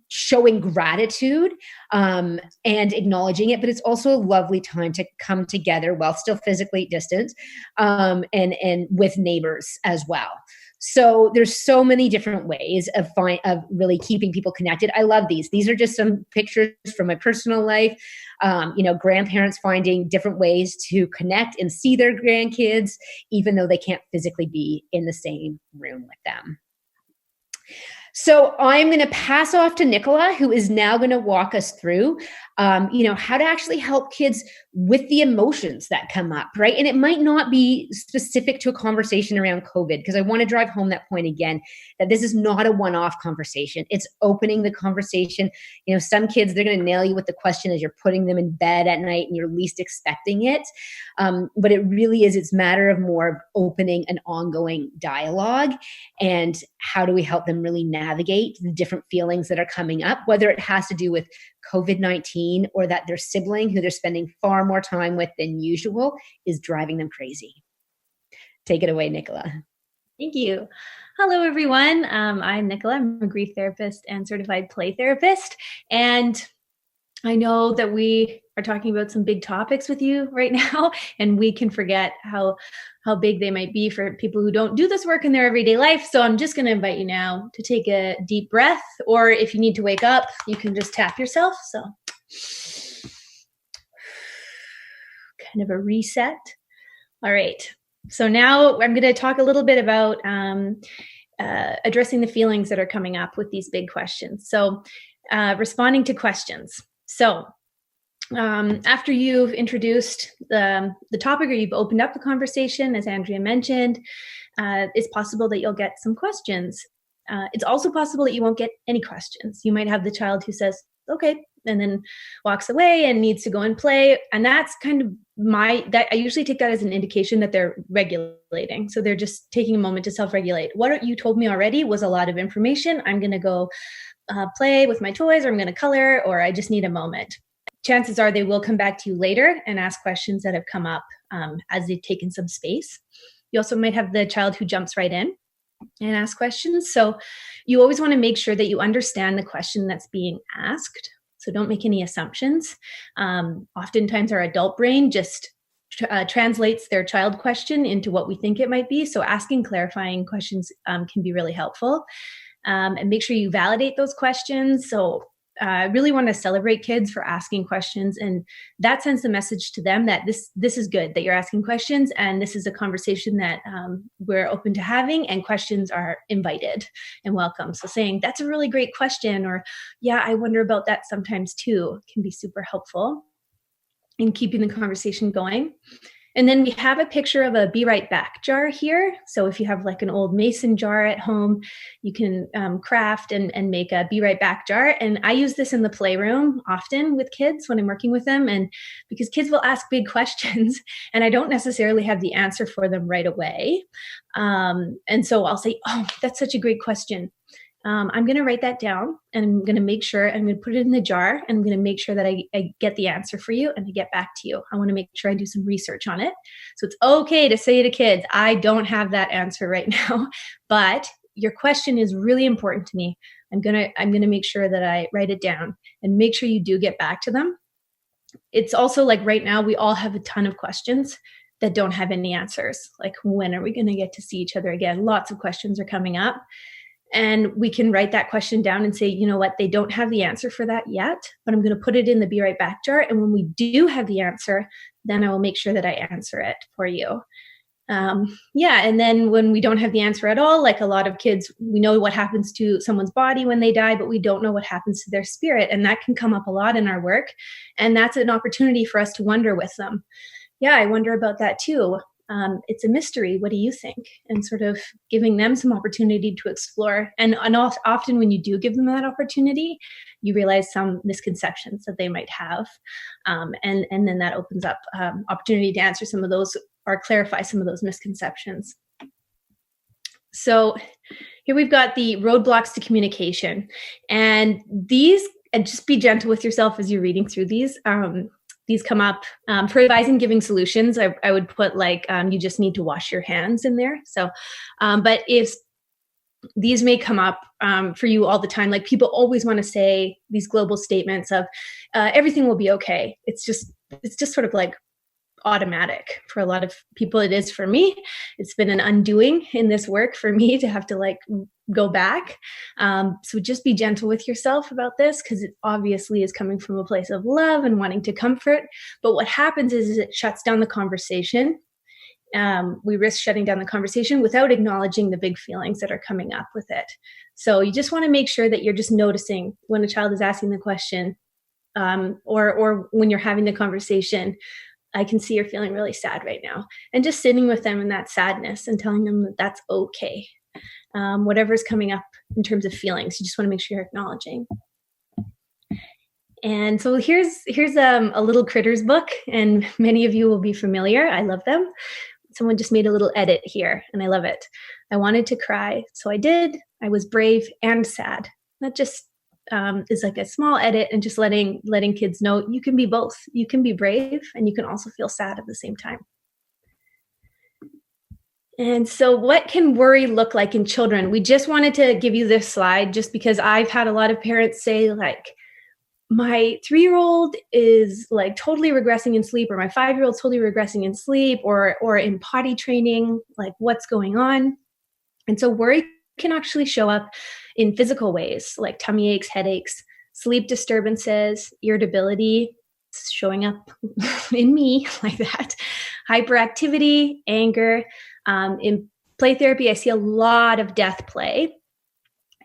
showing gratitude and acknowledging it, but it's also a lovely time to come together while still physically distant and with neighbors as well. So there's so many different ways of really keeping people connected. I love these. These are just some pictures from my personal life. Grandparents finding different ways to connect and see their grandkids, even though they can't physically be in the same room with them. So I'm going to pass off to Nicola, who is now going to walk us through, how to actually help kids with the emotions that come up, right? And it might not be specific to a conversation around COVID, because I want to drive home that point again, that this is not a one-off conversation. It's opening the conversation. Some kids, they're going to nail you with the question as you're putting them in bed at night and you're least expecting it. But it really is, it's a matter of more of opening an ongoing dialogue. And how do we help them really navigate the different feelings that are coming up, whether it has to do with COVID-19 or that their sibling, who they're spending far more time with than usual, is driving them crazy. Take it away, Nicola. Thank you. Hello, everyone. I'm Nicola. I'm a grief therapist and certified play therapist. And I know that we are talking about some big topics with you right now, and we can forget how big they might be for people who don't do this work in their everyday life. So I'm just going to invite you now to take a deep breath, or if you need to wake up, you can just tap yourself. So kind of a reset. All right. So now I'm going to talk a little bit about addressing the feelings that are coming up with these big questions. So responding to questions. So after you've introduced the topic, or you've opened up the conversation, as Andrea mentioned, it's possible that you'll get some questions. It's also possible that you won't get any questions. You might have the child who says, okay, and then walks away and needs to go and play. And that's kind of I usually take that as an indication that they're regulating. So they're just taking a moment to self-regulate. What you told me already was a lot of information. I'm going to go play with my toys, or I'm going to color, or I just need a moment. Chances are they will come back to you later and ask questions that have come up as they've taken some space. You also might have the child who jumps right in and asks questions. So you always want to make sure that you understand the question that's being asked. So don't make any assumptions. Oftentimes our adult brain just translates their child question into what we think it might be. So asking clarifying questions can be really helpful. And make sure you validate those questions. So I really want to celebrate kids for asking questions, and that sends the message to them that this is good, that you're asking questions, and this is a conversation that we're open to having, and questions are invited and welcome. So saying, that's a really great question, or yeah, I wonder about that sometimes too, can be super helpful in keeping the conversation going. And then we have a picture of a Be Right Back jar here. So if you have like an old mason jar at home, you can craft and make a Be Right Back jar. And I use this in the playroom often with kids when I'm working with them. And because kids will ask big questions and I don't necessarily have the answer for them right away. And so I'll say, oh, that's such a great question. I'm going to write that down, and I'm going to make sure, I'm going to put it in the jar, and I'm going to make sure that I get the answer for you and I get back to you. I want to make sure I do some research on it. So it's okay to say to kids, I don't have that answer right now, but your question is really important to me. I'm going to make sure that I write it down, and make sure you do get back to them. It's also like right now, we all have a ton of questions that don't have any answers. Like, when are we going to get to see each other again? Lots of questions are coming up. And we can write that question down and say, you know what, they don't have the answer for that yet, but I'm going to put it in the Be Right Back jar. And when we do have the answer, then I will make sure that I answer it for you. And then when we don't have the answer at all, like a lot of kids, we know what happens to someone's body when they die, but we don't know what happens to their spirit. And that can come up a lot in our work. And that's an opportunity for us to wonder with them. Yeah, I wonder about that too. It's a mystery. What do you think? And sort of giving them some opportunity to explore. And often when you do give them that opportunity, you realize some misconceptions that they might have. And then that opens up opportunity to answer some of those or clarify some of those misconceptions. So here we've got the roadblocks to communication, and these, and just be gentle with yourself as you're reading through these. These come up for advising, giving solutions. I would put like, you just need to wash your hands in there. So, but if these may come up for you all the time, like people always want to say these global statements of everything will be okay. It's just sort of like automatic for a lot of people. It is for me. It's been an undoing in this work for me to have to like go back. So just be gentle with yourself about this, because it obviously is coming from a place of love and wanting to comfort. But what happens is it shuts down the conversation. We risk shutting down the conversation without acknowledging the big feelings that are coming up with it. So you just want to make sure that you're just noticing when a child is asking the question, or when you're having the conversation, I can see you're feeling really sad right now, and just sitting with them in that sadness and telling them that that's okay. Whatever's coming up in terms of feelings, you just want to make sure you're acknowledging. And so here's a little critters book, and many of you will be familiar. I love them. Someone just made a little edit here, and I love it. I wanted to cry, so I did. I was brave and sad. That just is like a small edit, and just letting kids know you can be both. You can be brave, and you can also feel sad at the same time. And so what can worry look like in children? We just wanted to give you this slide just because I've had a lot of parents say, like, my 3-year-old is like totally regressing in sleep, or my 5-year-old's totally regressing in sleep, or in potty training, like what's going on? And so worry can actually show up in physical ways, like tummy aches, headaches, sleep disturbances, irritability, showing up in me like that, hyperactivity, anger. In play therapy, I see a lot of death play.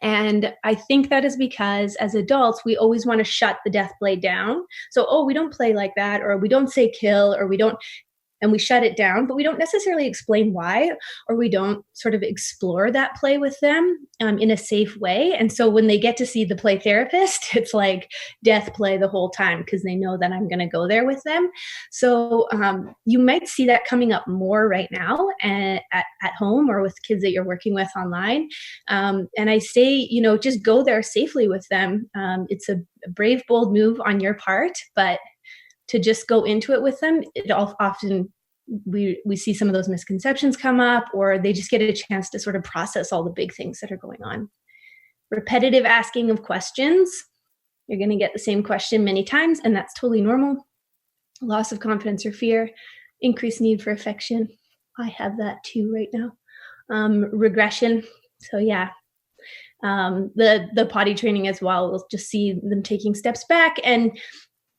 And I think that is because as adults, we always want to shut the death play down. So, we don't play like that, or we don't say kill, or we don't, and we shut it down, but we don't necessarily explain why, or we don't sort of explore that play with them in a safe way. And so when they get to see the play therapist, it's like death play the whole time, because they know that I'm going to go there with them. So you might see that coming up more right now at home, or with kids that you're working with online. And I say, just go there safely with them. It's a brave, bold move on your part, but to just go into it with them, it often we see some of those misconceptions come up, or they just get a chance to sort of process all the big things that are going on. Repetitive asking of questions. You're going to get the same question many times, and that's totally normal. Loss of confidence or fear, increased need for affection. I have that too right now. Regression. So yeah. The potty training as well. We'll just see them taking steps back, and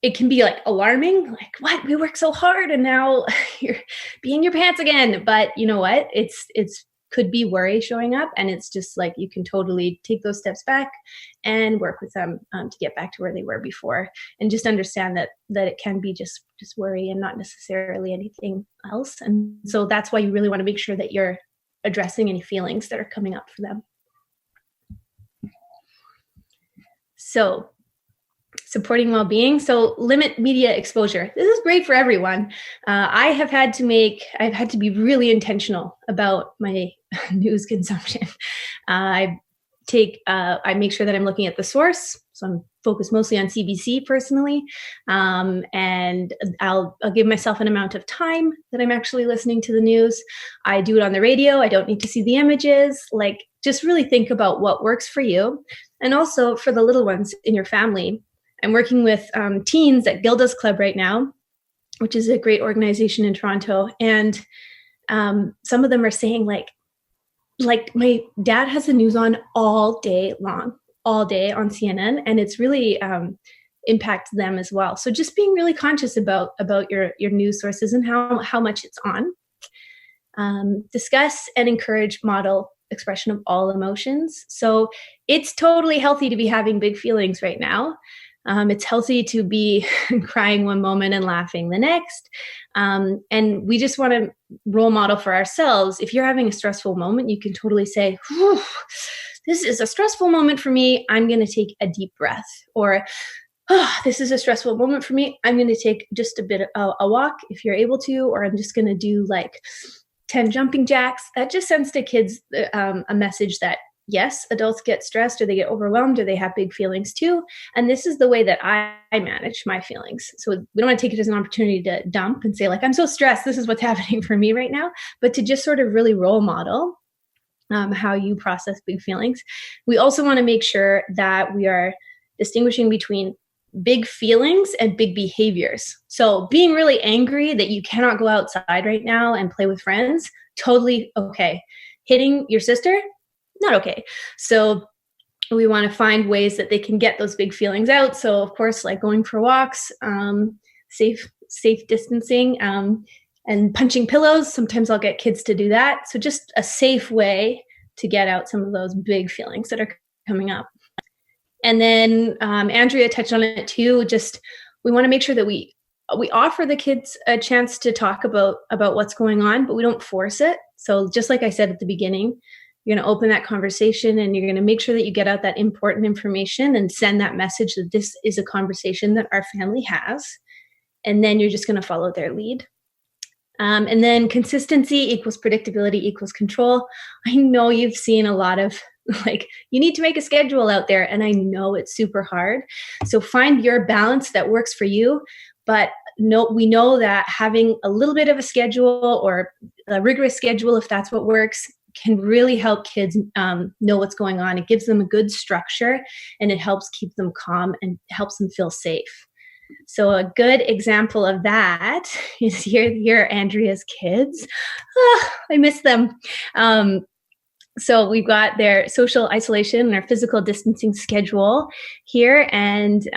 it can be like alarming, like, what? We worked so hard and now you're peeing your pants again. But you know what? It's could be worry showing up, and it's just like you can totally take those steps back and work with them to get back to where they were before, and just understand that it can be just worry and not necessarily anything else. And so that's why you really want to make sure that you're addressing any feelings that are coming up for them. So supporting well-being. So limit media exposure. This is great for everyone. I've had to be really intentional about my news consumption. I make sure that I'm looking at the source. So I'm focused mostly on CBC personally. And I'll give myself an amount of time that I'm actually listening to the news. I do it on the radio. I don't need to see the images. Like, just really think about what works for you. And also for the little ones in your family. I'm working with teens at Gilda's Club right now, which is a great organization in Toronto. And some of them are saying like my dad has the news on all day long, all day on CNN, and it's really impacts them as well. So just being really conscious about your news sources and how much it's on. Discuss and encourage model expression of all emotions. So it's totally healthy to be having big feelings right now. It's healthy to be crying one moment and laughing the next. And we just want to role model for ourselves. If you're having a stressful moment, you can totally say, this is a stressful moment for me. I'm going to take a deep breath. Or, this is a stressful moment for me. I'm going to take just a bit of a walk if you're able to, or I'm just going to do like 10 jumping jacks. That just sends to kids a message that, yes, adults get stressed or they get overwhelmed or they have big feelings too. And this is the way that I manage my feelings. So we don't want to take it as an opportunity to dump and say, like, I'm so stressed, this is what's happening for me right now, but to just sort of really role model how you process big feelings. We also want to make sure that we are distinguishing between big feelings and big behaviors. So being really angry that you cannot go outside right now and play with friends, totally okay. Hitting your sister, not okay. So we want to find ways that they can get those big feelings out. So of course, like going for walks, safe distancing, and punching pillows. Sometimes I'll get kids to do that. So just a safe way to get out some of those big feelings that are coming up. And then Andrea touched on it too. Just we want to make sure that we offer the kids a chance to talk about what's going on, but we don't force it. So just like I said at the beginning, you're going to open that conversation and you're going to make sure that you get out that important information and send that message that this is a conversation that our family has. And then you're just going to follow their lead. And then consistency equals predictability equals control. I know you've seen a lot of like, you need to make a schedule out there. And I know it's super hard. So find your balance that works for you. But we know that having a little bit of a schedule or a rigorous schedule, if that's what works, can really help kids know what's going on. It gives them a good structure and it helps keep them calm and helps them feel safe. So a good example of that is here are Andrea's kids. Oh, I miss them. So we've got their social isolation and their physical distancing schedule here. And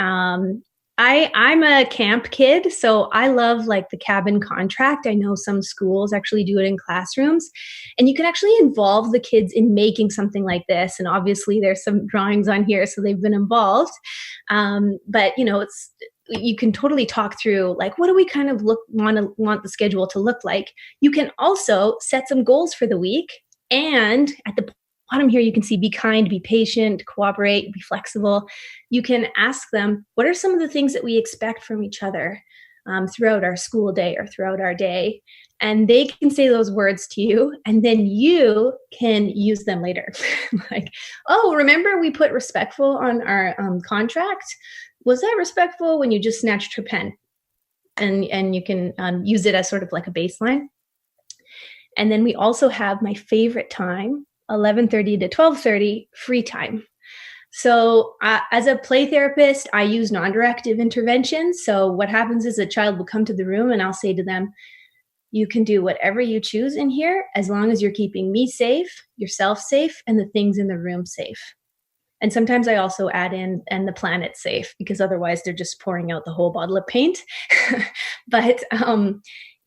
I'm a camp kid, so I love like the cabin contract. I know some schools actually do it in classrooms, and you can actually involve the kids in making something like this. And obviously there's some drawings on here, so they've been involved. But you can totally talk through like, what do we kind of want the schedule to look like? You can also set some goals for the week. And at the bottom here, you can see be kind, be patient, cooperate, be flexible. You can ask them, what are some of the things that we expect from each other throughout our school day or throughout our day? And they can say those words to you, and then you can use them later. Like, oh, remember we put respectful on our contract? Was that respectful when you just snatched her pen? And you can use it as sort of like a baseline. And then we also have my favorite time, 11:30 to 12:30, free time. So as a play therapist, I use non-directive interventions. So what happens is a child will come to the room and I'll say to them, you can do whatever you choose in here as long as you're keeping me safe, yourself safe, and the things in the room safe. And sometimes I also add in, and the planet safe, because otherwise they're just pouring out the whole bottle of paint. But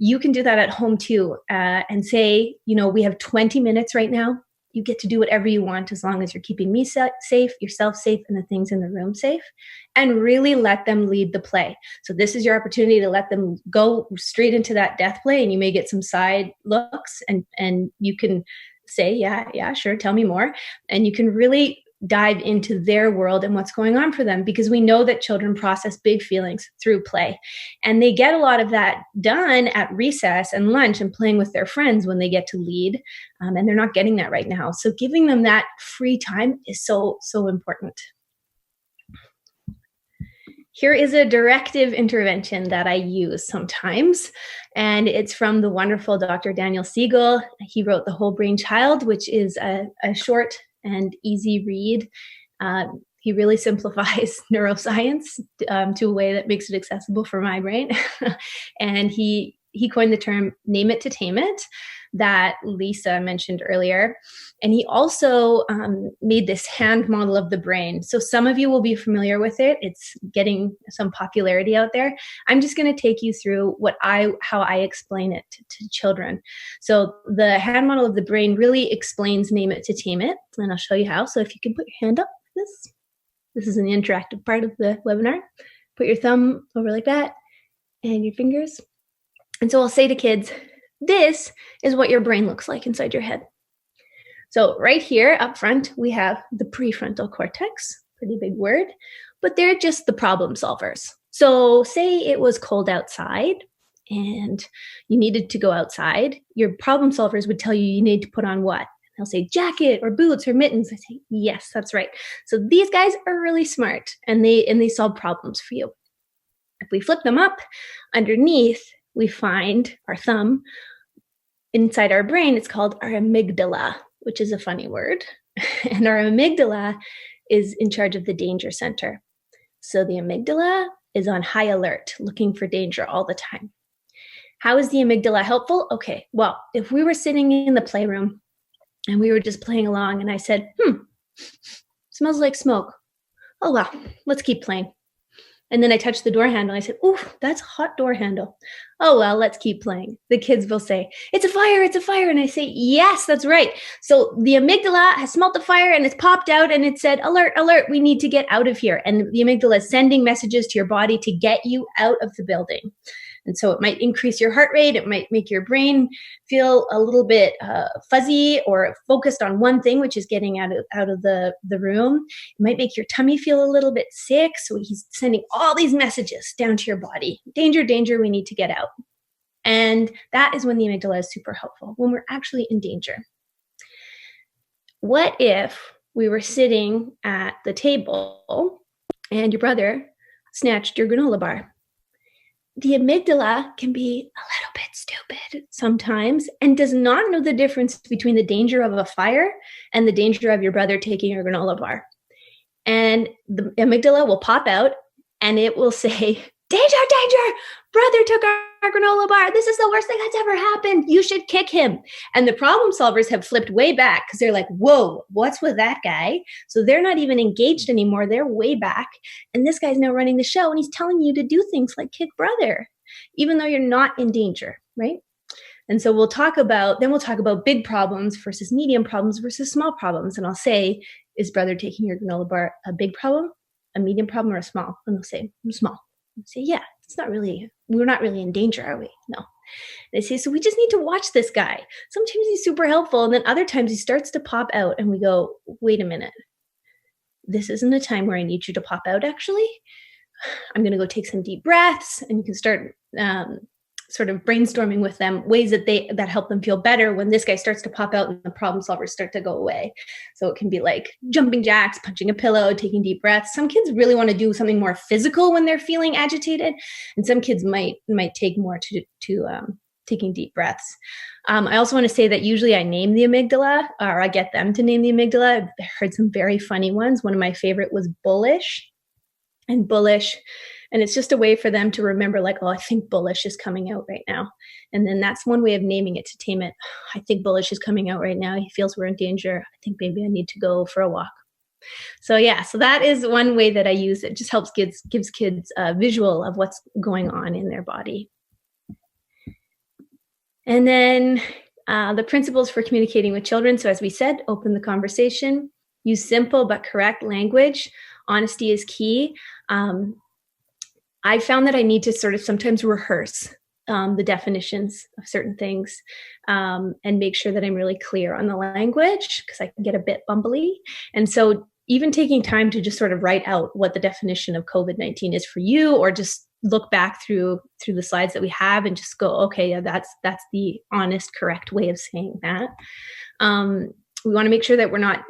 you can do that at home too, and say, we have 20 minutes right now. You get to do whatever you want as long as you're keeping me safe, yourself safe, and the things in the room safe, and really let them lead the play. So this is your opportunity to let them go straight into that death play, and you may get some side looks, and you can say, yeah, sure, tell me more. And you can really dive into their world and what's going on for them, because we know that children process big feelings through play, and they get a lot of that done at recess and lunch and playing with their friends when they get to lead, and they're not getting that right now. So giving them that free time is so important. Here is a directive intervention that I use sometimes, and it's from the wonderful Dr. Daniel Seigel. He wrote The Whole Brain Child, which is a short and easy read. He really simplifies neuroscience to a way that makes it accessible for my brain. And he coined the term name it to tame it that Lisa mentioned earlier. And he also made this hand model of the brain. So some of you will be familiar with it. It's getting some popularity out there. I'm just going to take you through how I explain it to children. So the hand model of the brain really explains name it to tame it. And I'll show you how. So if you can put your hand up like this. This is an interactive part of the webinar. Put your thumb over like that and your fingers. And so I'll say to kids, this is what your brain looks like inside your head. So right here up front, we have the prefrontal cortex, pretty big word, but they're just the problem solvers. So say it was cold outside and you needed to go outside, your problem solvers would tell you you need to put on what? They'll say jacket or boots or mittens. I say, yes, that's right. So these guys are really smart, and they solve problems for you. If we flip them up, underneath, we find our thumb. Inside our brain, it's called our amygdala, which is a funny word. And our amygdala is in charge of the danger center. So the amygdala is on high alert, looking for danger all the time. How is the amygdala helpful? Okay, well, if we were sitting in the playroom and we were just playing along and I said, smells like smoke. Oh, well, let's keep playing. And then I touched the door handle. I said, ooh, that's a hot door handle. Oh, well, let's keep playing. The kids will say, it's a fire, it's a fire. And I say, yes, that's right. So the amygdala has smelt the fire and it's popped out and it said, alert, alert, we need to get out of here. And the amygdala is sending messages to your body to get you out of the building. And so it might increase your heart rate. It might make your brain feel a little bit fuzzy or focused on one thing, which is getting out of the room. It might make your tummy feel a little bit sick. So he's sending all these messages down to your body. Danger, danger, we need to get out. And that is when the amygdala is super helpful, when we're actually in danger. What if we were sitting at the table and your brother snatched your granola bar? The amygdala can be a little bit stupid sometimes and does not know the difference between the danger of a fire and the danger of your brother taking your granola bar. And the amygdala will pop out and it will say, danger, danger, brother took our granola bar. This is the worst thing that's ever happened. You should kick him. And the problem solvers have flipped way back because they're like, whoa, what's with that guy? So they're not even engaged anymore. They're way back. And this guy's now running the show and he's telling you to do things like kick brother, even though you're not in danger, right? And so we'll talk about big problems versus medium problems versus small problems. And I'll say, is brother taking your granola bar a big problem, a medium problem, or a small? And they'll say, small. I'll say, yeah, we're not really in danger, are we? No. They say, so we just need to watch this guy. Sometimes he's super helpful. And then other times he starts to pop out and we go, wait a minute. This isn't a time where I need you to pop out, actually. I'm going to go take some deep breaths, and you can start sort of brainstorming with them ways that help them feel better when this guy starts to pop out and the problem solvers start to go away. So it can be like jumping jacks, punching a pillow, taking deep breaths. Some kids really want to do something more physical when they're feeling agitated, and some kids might take more to taking deep breaths. I also want to say that usually I name the amygdala, or I get them to name the amygdala. I've heard some very funny ones. One of my favorite was bullish. And it's just a way for them to remember, like, oh, I think bullish is coming out right now. And then that's one way of naming it, to tame it. I think bullish is coming out right now. He feels we're in danger. I think maybe I need to go for a walk. So that is one way that I use it. Just gives kids a visual of what's going on in their body. And then the principles for communicating with children. So as we said, open the conversation, use simple but correct language. Honesty is key. I found that I need to sort of sometimes rehearse the definitions of certain things and make sure that I'm really clear on the language, because I can get a bit bumbly. And so even taking time to just sort of write out what the definition of COVID-19 is for you, or just look back through the slides that we have and just go, okay, yeah, that's the honest, correct way of saying that. We want to make sure that we're not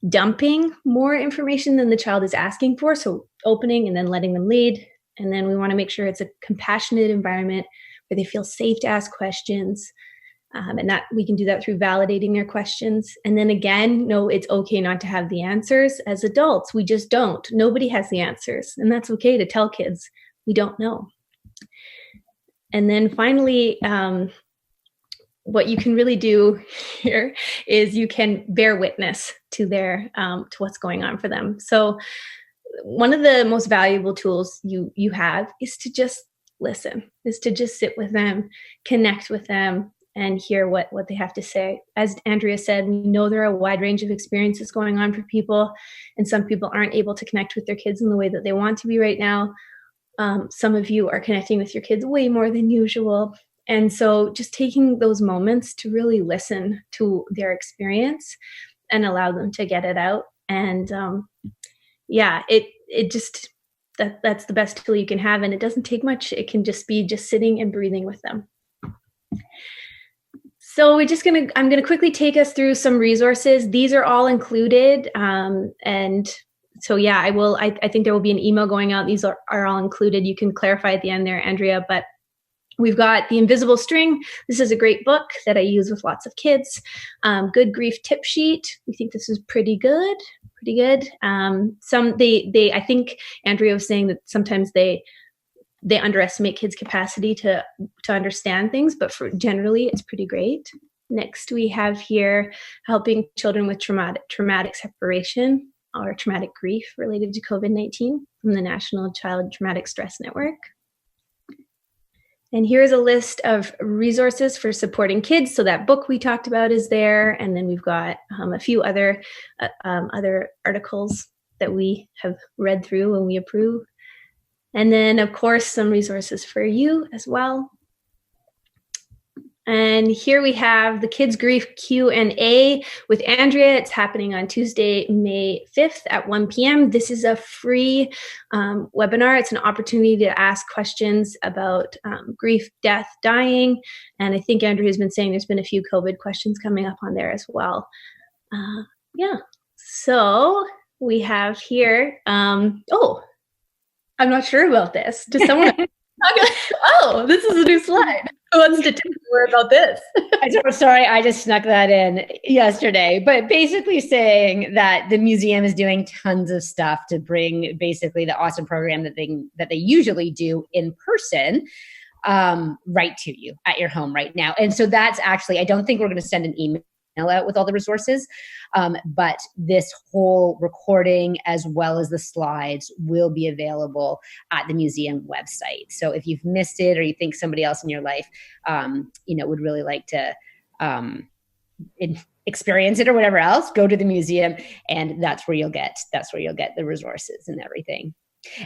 dumping more information than the child is asking for. So opening and then letting them lead. And then we want to make sure it's a compassionate environment where they feel safe to ask questions. And that we can do that through validating their questions. And then again, no, it's okay not to have the answers. As adults, we just don't. Nobody has the answers. And that's okay to tell kids we don't know. And then finally, what you can really do here is you can bear witness to to what's going on for them. So one of the most valuable tools you have is to just listen, is to just sit with them, connect with them, and hear what they have to say. As Andrea said, we know there are a wide range of experiences going on for people, and some people aren't able to connect with their kids in the way that they want to be right now. Some of you are connecting with your kids way more than usual. And so just taking those moments to really listen to their experience and allow them to get it out. And it just that's the best tool you can have, and it doesn't take much. It can just be sitting and breathing with them. So I'm gonna quickly take us through some resources. These are all included, and so yeah, I think there will be an email going out. These are all included. You can clarify at the end there, Andrea, but we've got The Invisible String. This is a great book that I use with lots of kids. Good Grief Tip Sheet. We think this is pretty good. I think Andrea was saying that sometimes they underestimate kids' capacity to understand things, but generally it's pretty great. Next, we have here Helping Children with Traumatic Separation or Traumatic Grief Related to COVID-19 from the National Child Traumatic Stress Network. And here's a list of resources for supporting kids. So that book we talked about is there. And then we've got a few other articles that we have read through and we approve. And then, of course, some resources for you as well. And here we have the Kids Grief Q&A with Andrea. It's happening on Tuesday, May 5th at 1 p.m. This is a free webinar. It's an opportunity to ask questions about grief, death, dying. And I think Andrea has been saying there's been a few COVID questions coming up on there as well. So we have here, I'm not sure about this. Does someone... Oh, this is a new slide. Who wants to tell me more about this? Sorry, I just snuck that in yesterday. But basically saying that the museum is doing tons of stuff to bring basically the awesome program that they usually do in person right to you at your home right now. And so that's actually, I don't think we're going to send an email out with all the resources, but this whole recording as well as the slides will be available at the museum website. So if you've missed it or you think somebody else in your life, would really like to experience it or whatever else, go to the museum, and that's where you'll get the resources and everything.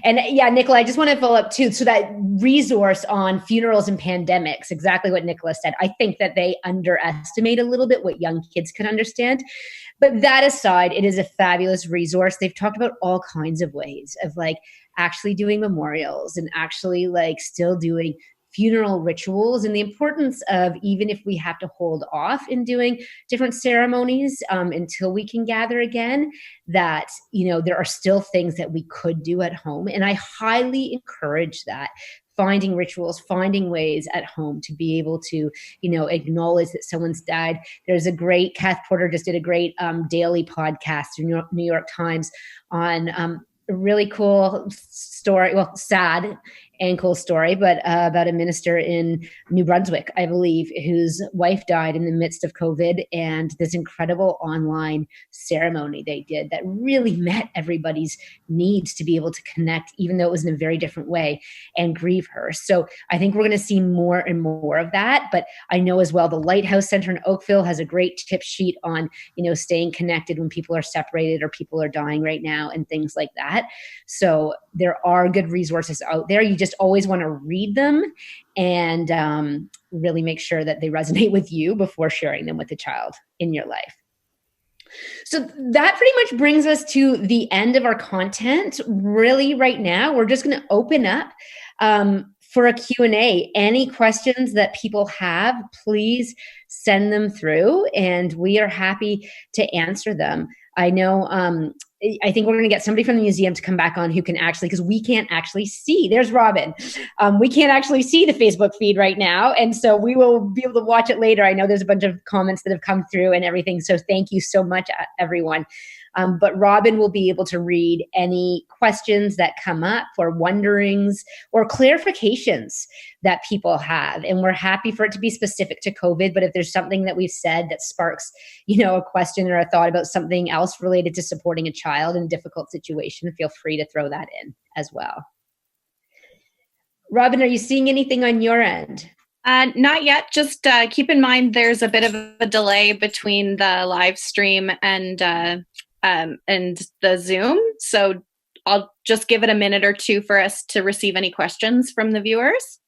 And yeah, Nicola, I just want to follow up too. So that resource on funerals and pandemics, exactly what Nicola said. I think that they underestimate a little bit what young kids can understand. But that aside, it is a fabulous resource. They've talked about all kinds of ways of like actually doing memorials and actually like still doing funeral rituals and the importance of, even if we have to hold off in doing different ceremonies until we can gather again, that, there are still things that we could do at home. And I highly encourage that. Finding rituals, finding ways at home to be able to, acknowledge that someone's died. There's a great, Kath Porter just did a great daily podcast in New York Times on a really cool story, well, sad and cool story, but about a minister in New Brunswick, I believe, whose wife died in the midst of COVID, and this incredible online ceremony they did that really met everybody's needs to be able to connect, even though it was in a very different way, and grieve her. So I think we're going to see more and more of that. But I know as well, the Lighthouse Center in Oakville has a great tip sheet on, staying connected when people are separated or people are dying right now and things like that. So there are good resources out there. You just always want to read them and really make sure that they resonate with you before sharing them with a child in your life. So that pretty much brings us to the end of our content. Really right now, we're just going to open up for a Q&A. Any questions that people have, please send them through and we are happy to answer them. I know, I think we're going to get somebody from the museum to come back on who can actually, because we can't actually see. There's Robin. We can't actually see the Facebook feed right now. And so we will be able to watch it later. I know there's a bunch of comments that have come through and everything. So thank you so much, everyone. But Robin will be able to read any questions that come up or wonderings or clarifications that people have. And we're happy for it to be specific to COVID. But if there's something that we've said that sparks, a question or a thought about something else related to supporting a child in a difficult situation, feel free to throw that in as well. Robin, are you seeing anything on your end? Not yet. Just keep in mind there's a bit of a delay between the live stream and the Zoom. So I'll just give it a minute or two for us to receive any questions from the viewers.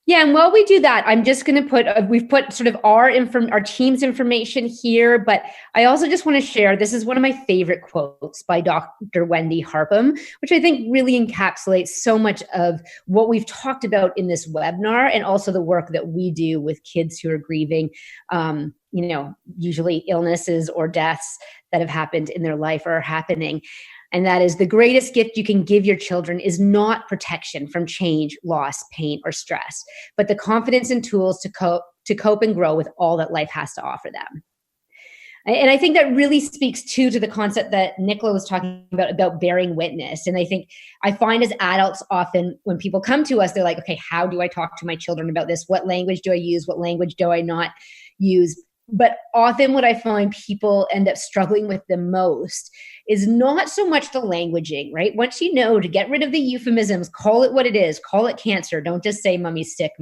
Yeah, and while we do that, I'm just going to put, we've put sort of our team's information here, but I also just want to share, this is one of my favorite quotes by Dr. Wendy Harpham, which I think really encapsulates so much of what we've talked about in this webinar, and also the work that we do with kids who are grieving, usually illnesses or deaths that have happened in their life or are happening. And that is, the greatest gift you can give your children is not protection from change, loss, pain, or stress, but the confidence and tools to cope and grow with all that life has to offer them. And I think that really speaks to the concept that Nicola was talking about bearing witness. And I find as adults, often when people come to us, they're like, okay, how do I talk to my children about this? What language do I use? What language do I not use? But often what I find people end up struggling with the most is not so much the languaging, right? Once you know to get rid of the euphemisms, call it what it is, call it cancer. Don't just say mommy's sick,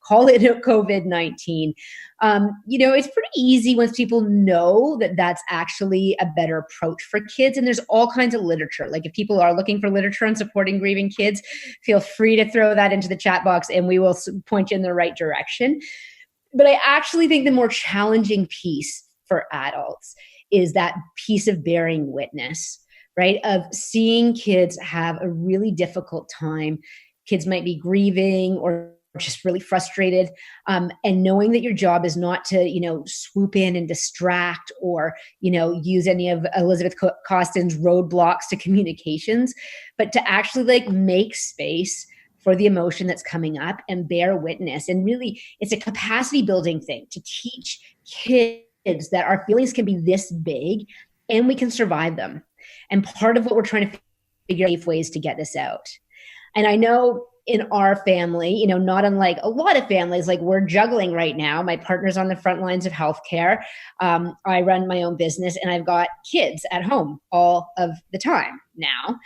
call it COVID-19. It's pretty easy once people know that that's actually a better approach for kids. And there's all kinds of literature. Like if people are looking for literature on supporting grieving kids, feel free to throw that into the chat box and we will point you in the right direction. But I actually think the more challenging piece for adults is that piece of bearing witness, right? Of seeing kids have a really difficult time. Kids might be grieving or just really frustrated, and knowing that your job is not to, swoop in and distract or, use any of Elizabeth Costin's roadblocks to communications, but to actually make space for the emotion that's coming up and bear witness. And really, it's a capacity building thing to teach kids that our feelings can be this big and we can survive them. And part of what we're trying to figure out ways to get this out. And I know in our family, not unlike a lot of families, we're juggling right now. My partner's on the front lines of healthcare. I run my own business and I've got kids at home all of the time now.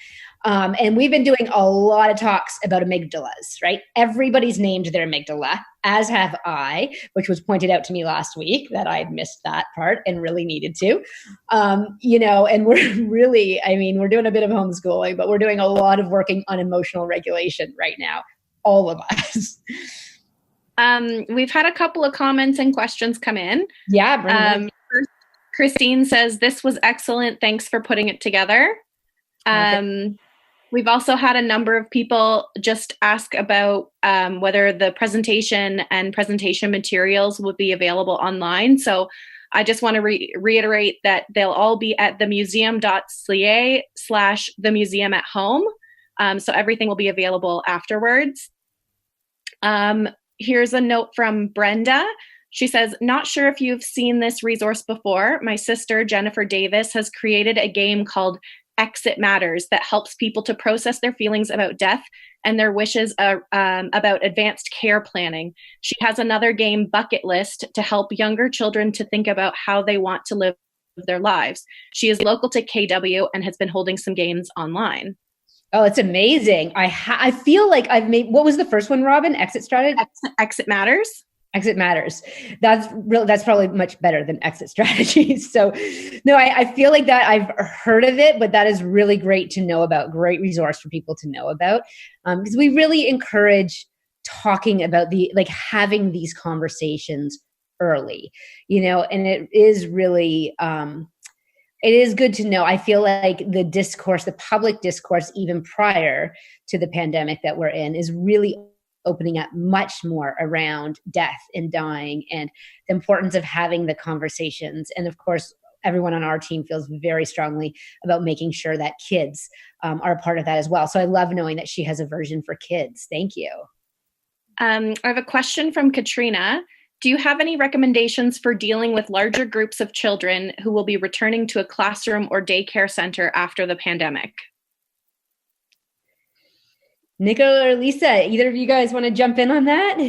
And we've been doing a lot of talks about amygdalas, right? Everybody's named their amygdala, as have I, which was pointed out to me last week that I'd missed that part and really needed to. And we're really, we're doing a bit of homeschooling, but we're doing a lot of working on emotional regulation right now, all of us. We've had a couple of comments and questions come in. Yeah. Christine says, this was excellent. Thanks for putting it together. We've also had a number of people just ask about whether the presentation and presentation materials will be available online. So I just want to reiterate that they'll all be at themuseum.ca/themuseumathome. So everything will be available afterwards. Here's a note from Brenda. She says, not sure if you've seen this resource before. My sister, Jennifer Davis, has created a game called Exit Matters that helps people to process their feelings about death and their wishes about advanced care planning. She has another game, Bucket List, to help younger children to think about how they want to live their lives. She is local to KW and has been holding some games online. Oh, it's amazing. I feel like I've made, what was the first one, Robin? Exit Strategy? Exit Matters. Exit Matters. That's probably much better than Exit Strategies. So no, I feel like that I've heard of it, but that is really great to know about. Great resource for people to know about. Because we really encourage talking about having these conversations early, and it is really, it is good to know. I feel like the discourse, the public discourse, even prior to the pandemic that we're in, is really opening up much more around death and dying and the importance of having the conversations. And of course, everyone on our team feels very strongly about making sure that kids are a part of that as well. So I love knowing that she has a version for kids. Thank you. I have a question from Katrina. Do you have any recommendations for dealing with larger groups of children who will be returning to a classroom or daycare center after the pandemic? Nicola or Lisa, either of you guys want to jump in on that?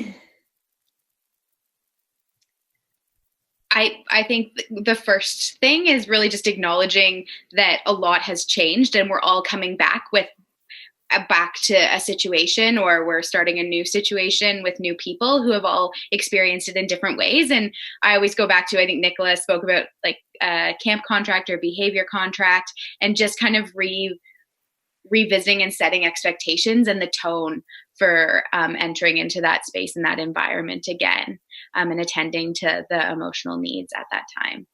I think the first thing is really just acknowledging that a lot has changed and we're all coming back to a situation, or we're starting a new situation with new people who have all experienced it in different ways. And I always go back to, I think Nicola spoke about camp contract or behavior contract, and just kind of revisiting and setting expectations and the tone for entering into that space and that environment again, and attending to the emotional needs at that time.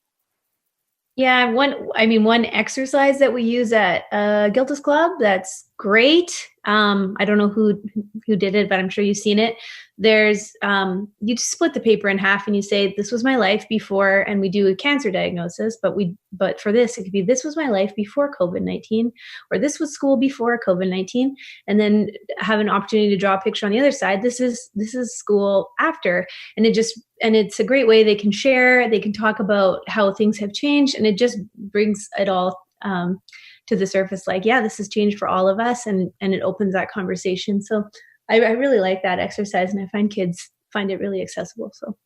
Yeah, one exercise that we use at Giltis Club that's great. I don't know who did it, but I'm sure you've seen it. There's you just split the paper in half and you say, this was my life before, and we do a cancer diagnosis, but for this, it could be, this was my life before COVID-19, or this was school before COVID-19, and then have an opportunity to draw a picture on the other side. This is school after, and it's a great way they can share, they can talk about how things have changed, and it just brings it all to the surface, like, yeah, this has changed for all of us, and it opens that conversation. So I really like that exercise, and I find kids find it really accessible. So,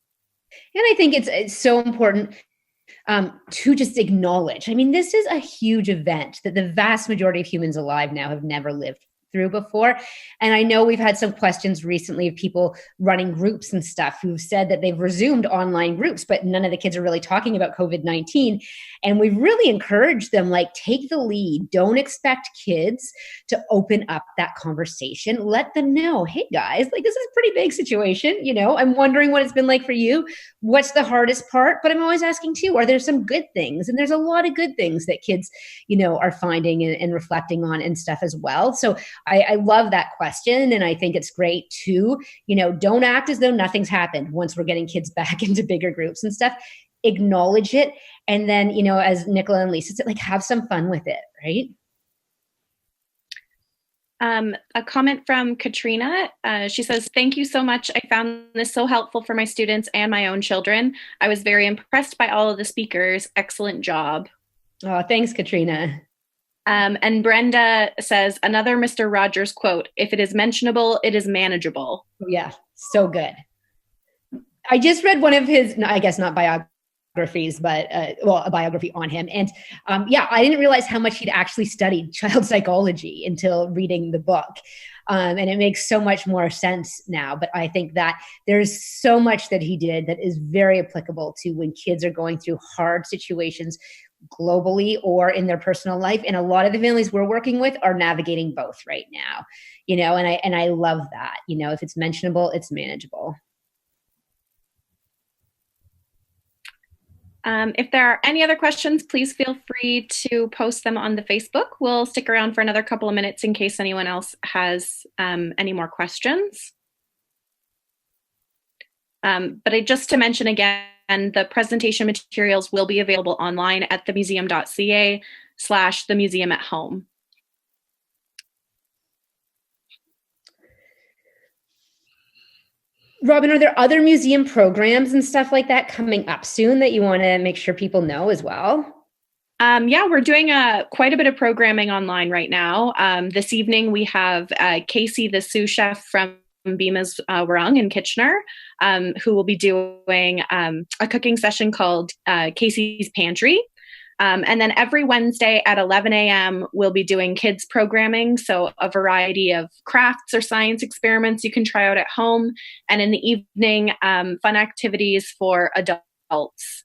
and I think it's so important to just acknowledge. I mean, this is a huge event that the vast majority of humans alive now have never lived through before. And I know we've had some questions recently of people running groups and stuff who've said that they've resumed online groups, but none of the kids are really talking about COVID-19. And we've really encouraged them, like, take the lead. Don't expect kids to open up that conversation. Let them know, hey guys, like, this is a pretty big situation. You know, I'm wondering what it's been like for you. What's the hardest part? But I'm always asking too, are there some good things? And there's a lot of good things that kids, you know, are finding and reflecting on and stuff as well. So I love that question. And I think it's great too. You know, don't act as though nothing's happened once we're getting kids back into bigger groups and stuff. Acknowledge it. And then, you know, as Nicola and Lisa said, like, have some fun with it, right? A comment from Katrina. She says, thank you so much. I found this so helpful for my students and my own children. I was very impressed by all of the speakers. Excellent job. Oh, thanks, Katrina. And Brenda says, another Mr. Rogers quote, if it is mentionable, it is manageable. Yeah, so good. I just read one of his, I guess not biographies, but a biography on him. And yeah, I didn't realize how much he'd actually studied child psychology until reading the book. And it makes so much more sense now. But I think that there's so much that he did that is very applicable to when kids are going through hard situations globally or in their personal life. And a lot of the families we're working with are navigating both right now, you know, and I love that, you know, if it's mentionable, it's manageable. If there are any other questions, please feel free to post them on the Facebook. We'll stick around for another couple of minutes in case anyone else has any more questions. But just to mention again, the presentation materials will be available online at themuseum.ca/themuseumathome. Robin, are there other museum programs and stuff like that coming up soon that you want to make sure people know as well? Yeah, we're doing quite a bit of programming online right now. This evening we have Casey, the sous chef from Bima's Warung in Kitchener, who will be doing a cooking session called Casey's Pantry. And then every Wednesday at 11 a.m., we'll be doing kids programming. So a variety of crafts or science experiments you can try out at home. And in the evening, fun activities for adults.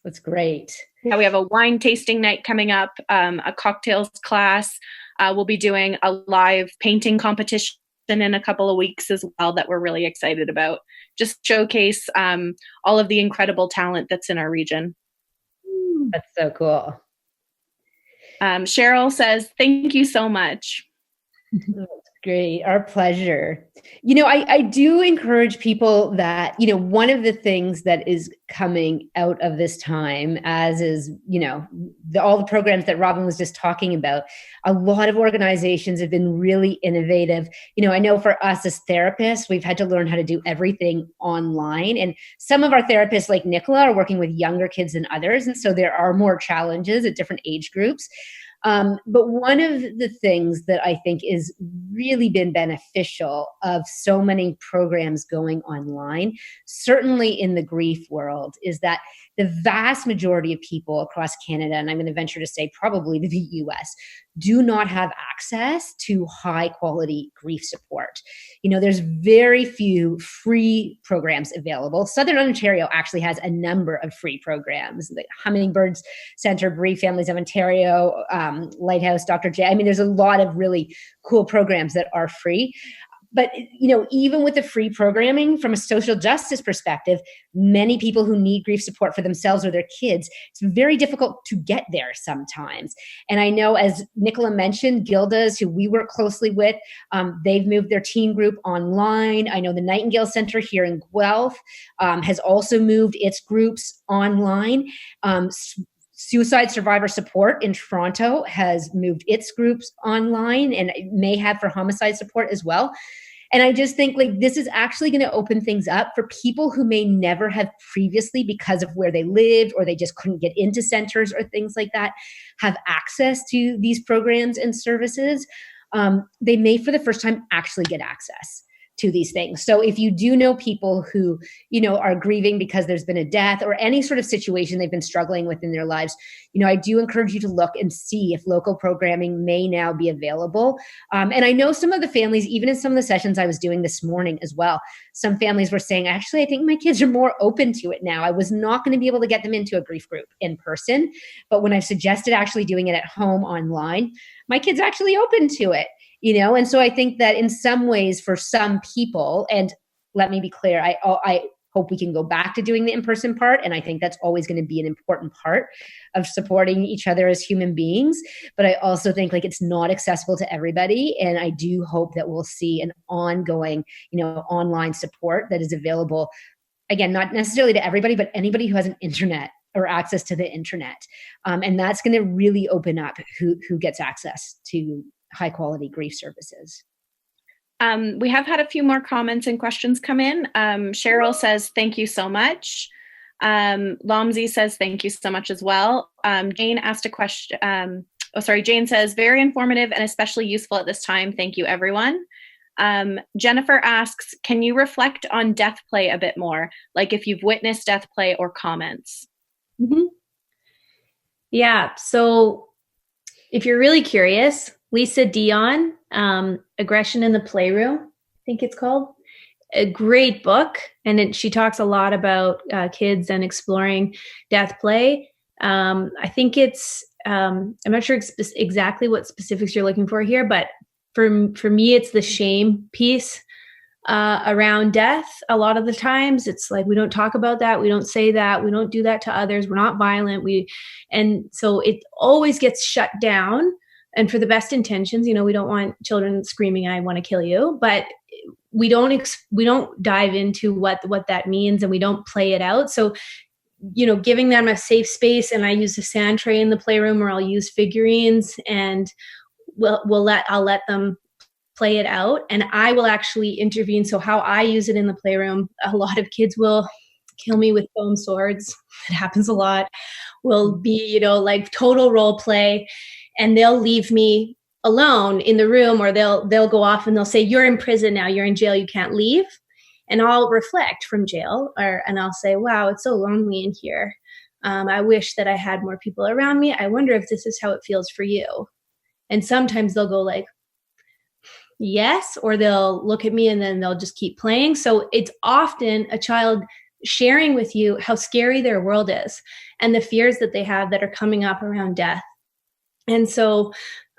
That's great. Yeah, we have a wine tasting night coming up, a cocktails class. We'll be doing a live painting competition in a couple of weeks as well that we're really excited about. Just showcase all of the incredible talent that's in our region. That's so cool. Cheryl says, thank you so much. That's great. Our pleasure. You know, I do encourage people that, you know, one of the things that is coming out of this time, as is, you know, all the programs that Robin was just talking about, a lot of organizations have been really innovative. You know, I know for us as therapists, we've had to learn how to do everything online. And some of our therapists, like Nicola, are working with younger kids than others. And so there are more challenges at different age groups. But one of the things that I think is really been beneficial of so many programs going online, certainly in the grief world, is that the vast majority of people across Canada, and I'm going to venture to say probably the US, do not have access to high quality grief support. There's very few free programs available. Southern Ontario actually has a number of free programs, the Hummingbirds Center, Bereaved Families of Ontario, Lighthouse, Dr. J. I mean, there's a lot of really cool programs that are free. But, even with the free programming, from a social justice perspective, many people who need grief support for themselves or their kids, it's very difficult to get there sometimes. And I know, as Nicola mentioned, Gilda's, who we work closely with, they've moved their teen group online. I know the Nightingale Center here in Guelph has also moved its groups online. Suicide Survivor Support in Toronto has moved its groups online, and may have for homicide support as well. And I just think this is actually going to open things up for people who may never have previously, because of where they lived or they just couldn't get into centers or things like that, have access to these programs and services. They may for the first time actually get access to these things. So if you do know people who, are grieving because there's been a death or any sort of situation they've been struggling with in their lives, I do encourage you to look and see if local programming may now be available. And I know some of the families, even in some of the sessions I was doing this morning as well, some families were saying, actually, I think my kids are more open to it now. I was not going to be able to get them into a grief group in person, but when I suggested actually doing it at home online, my kids actually open to it. And so I think that in some ways for some people, and let me be clear, I hope we can go back to doing the in-person part. And I think that's always going to be an important part of supporting each other as human beings. But I also think it's not accessible to everybody. And I do hope that we'll see an ongoing, online support that is available. Again, not necessarily to everybody, but anybody who has an internet or access to the internet. And that's going to really open up who gets access to high quality grief services. We have had a few more comments and questions come in. Cheryl says, thank you so much. Lomzi says, thank you so much as well. Jane asked a question. Jane says, very informative and especially useful at this time. Thank you, everyone. Jennifer asks, can you reflect on death play a bit more? Like if you've witnessed death play or comments? Mm-hmm. Yeah. So if you're really curious, Lisa Dion, Aggression in the Playroom, I think it's called. A great book. And she talks a lot about kids and exploring death play. I think it's, I'm not sure exactly what specifics you're looking for here, but for me, it's the shame piece around death. A lot of the times it's we don't talk about that. We don't say that. We don't do that to others. We're not violent. And so it always gets shut down. And for the best intentions, we don't want children screaming, I want to kill you, but we don't dive into what that means, and we don't play it out. So, giving them a safe space, and I use a sand tray in the playroom, or I'll use figurines, and I'll let them play it out, and I will actually intervene. So how I use it in the playroom, a lot of kids will kill me with foam swords. It happens a lot. Will be, total role play. And they'll leave me alone in the room, or they'll go off and they'll say, you're in prison now, you're in jail, you can't leave. And I'll reflect from jail, and I'll say, wow, it's so lonely in here. I wish that I had more people around me. I wonder if this is how it feels for you. And sometimes they'll go yes, or they'll look at me and then they'll just keep playing. So it's often a child sharing with you how scary their world is and the fears that they have that are coming up around death. And so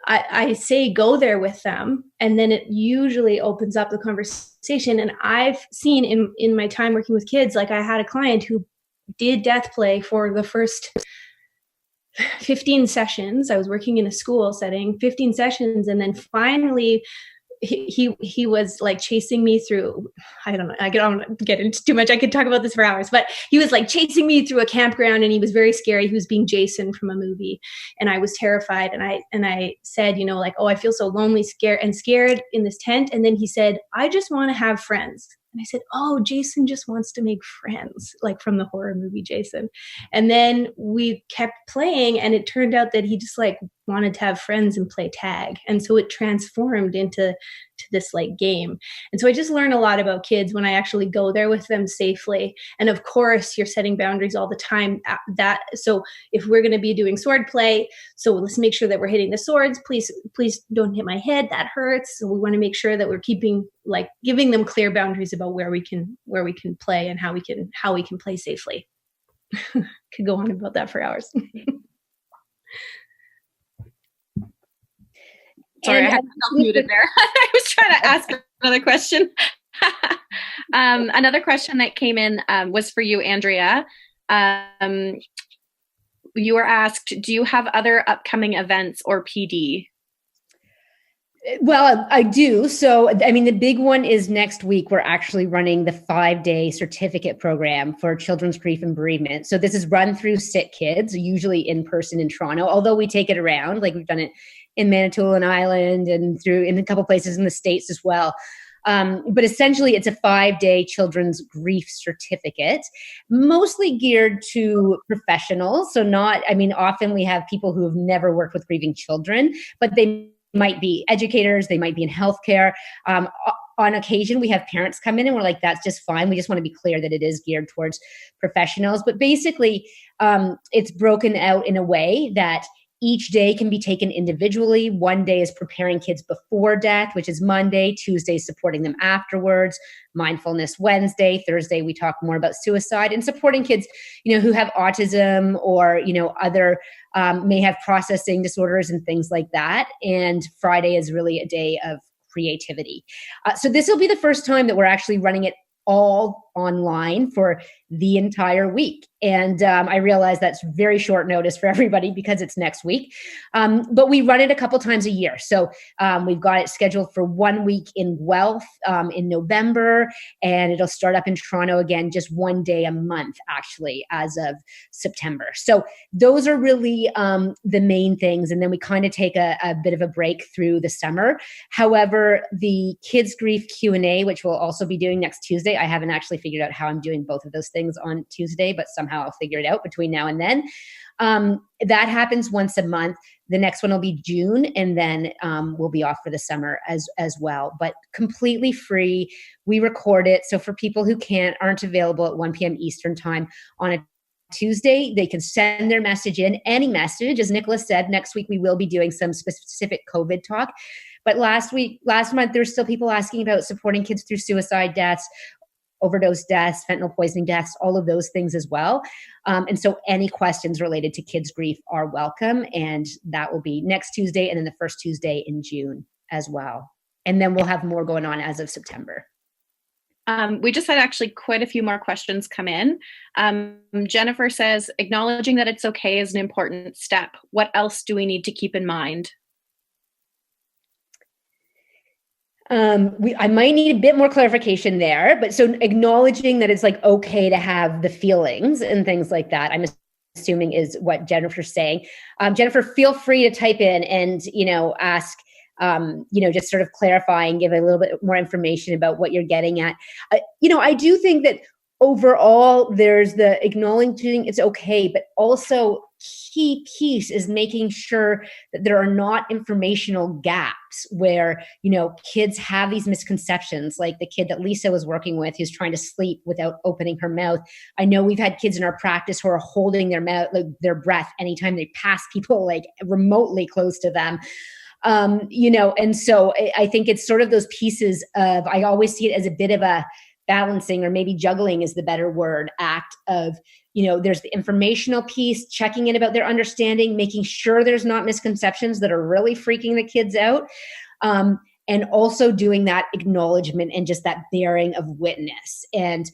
I say go there with them, and then it usually opens up the conversation. And I've seen in my time working with kids, I had a client who did death play for the first 15 sessions. I was working in a school setting, 15 sessions. And then finally he was chasing me through, I don't know, I don't want to get into too much. I could talk about this for hours, but he was chasing me through a campground, and he was very scary. He was being Jason from a movie, and I was terrified. And I said, oh, I feel so lonely, scared in this tent. And then he said, I just want to have friends. And I said, oh, Jason just wants to make friends, from the horror movie Jason. And then we kept playing, and it turned out that he just wanted to have friends and play tag. And so it transformed into this like game. And so I just learn a lot about kids when I actually go there with them safely. And of course, you're setting boundaries all the time. So if we're going to be doing sword play, so let's make sure that we're hitting the swords. Please don't hit my head. That hurts. So we want to make sure that we're giving them clear boundaries about where we can play and how we can play safely. Could go on about that for hours. Sorry, I had myself muted there. I was trying to ask another question. Another question that came in was for you, Andrea. You were asked, do you have other upcoming events or PD? Well, I do. So, I mean, the big one is next week. We're actually running the 5-day certificate program for children's grief and bereavement. So this is run through Sick Kids, usually in person in Toronto, although we take it around, like we've done it in Manitoulin Island and in a couple places in the States as well. But essentially, it's a 5-day children's grief certificate, mostly geared to professionals. So often we have people who have never worked with grieving children, but they might be educators, they might be in healthcare. On occasion, we have parents come in and we're like, that's just fine. We just want to be clear that it is geared towards professionals. But basically, it's broken out in a way that each day can be taken individually. One day is preparing kids before death, which is Monday. Tuesday, supporting them afterwards. Mindfulness Wednesday. Thursday, we talk more about suicide and supporting kids, who have autism or, other may have processing disorders and things like that. And Friday is really a day of creativity. So this will be the first time that we're actually running it all online for the entire week. And I realize that's very short notice for everybody because it's next week. But we run it a couple times a year. So we've got it scheduled for 1 week in Guelph in November, and it'll start up in Toronto again, just 1 day a month, actually, as of September. So those are really the main things. And then we kind of take a bit of a break through the summer. However, the Kids Grief Q&A, which we'll also be doing next Tuesday, I haven't actually figured out how I'm doing both of those things on Tuesday, but somehow I'll figure it out between now and then. That happens once a month. The next one will be June, and then we'll be off for the summer as well, but completely free. We record it. So for people who aren't available at 1 p.m. Eastern time on a Tuesday, they can send their message in, any message. As Nicola said, next week we will be doing some specific COVID talk. But last month, there's still people asking about supporting kids through suicide deaths, overdose deaths, fentanyl poisoning deaths, all of those things as well. And so any questions related to kids' grief are welcome. And that will be next Tuesday and then the first Tuesday in June as well. And then we'll have more going on as of September. We just had actually quite a few more questions come in. Jennifer says, acknowledging that it's okay is an important step. What else do we need to keep in mind? I might need a bit more clarification there, but so acknowledging that it's like okay to have the feelings and things like that, I'm assuming is what Jennifer's saying. Jennifer, feel free to type in and, ask, just sort of clarify and give a little bit more information about what you're getting at. I do think that overall there's the acknowledging it's okay, but also key piece is making sure that there are not informational gaps where, kids have these misconceptions, like the kid that Lisa was working with who's trying to sleep without opening her mouth. I know we've had kids in our practice who are holding their mouth, like their breath anytime they pass people like remotely close to them. And so I think it's sort of those pieces of, I always see it as a bit of a balancing, or maybe juggling is the better word, act of, there's the informational piece, checking in about their understanding, making sure there's not misconceptions that are really freaking the kids out. And also doing that acknowledgement and just that bearing of witness and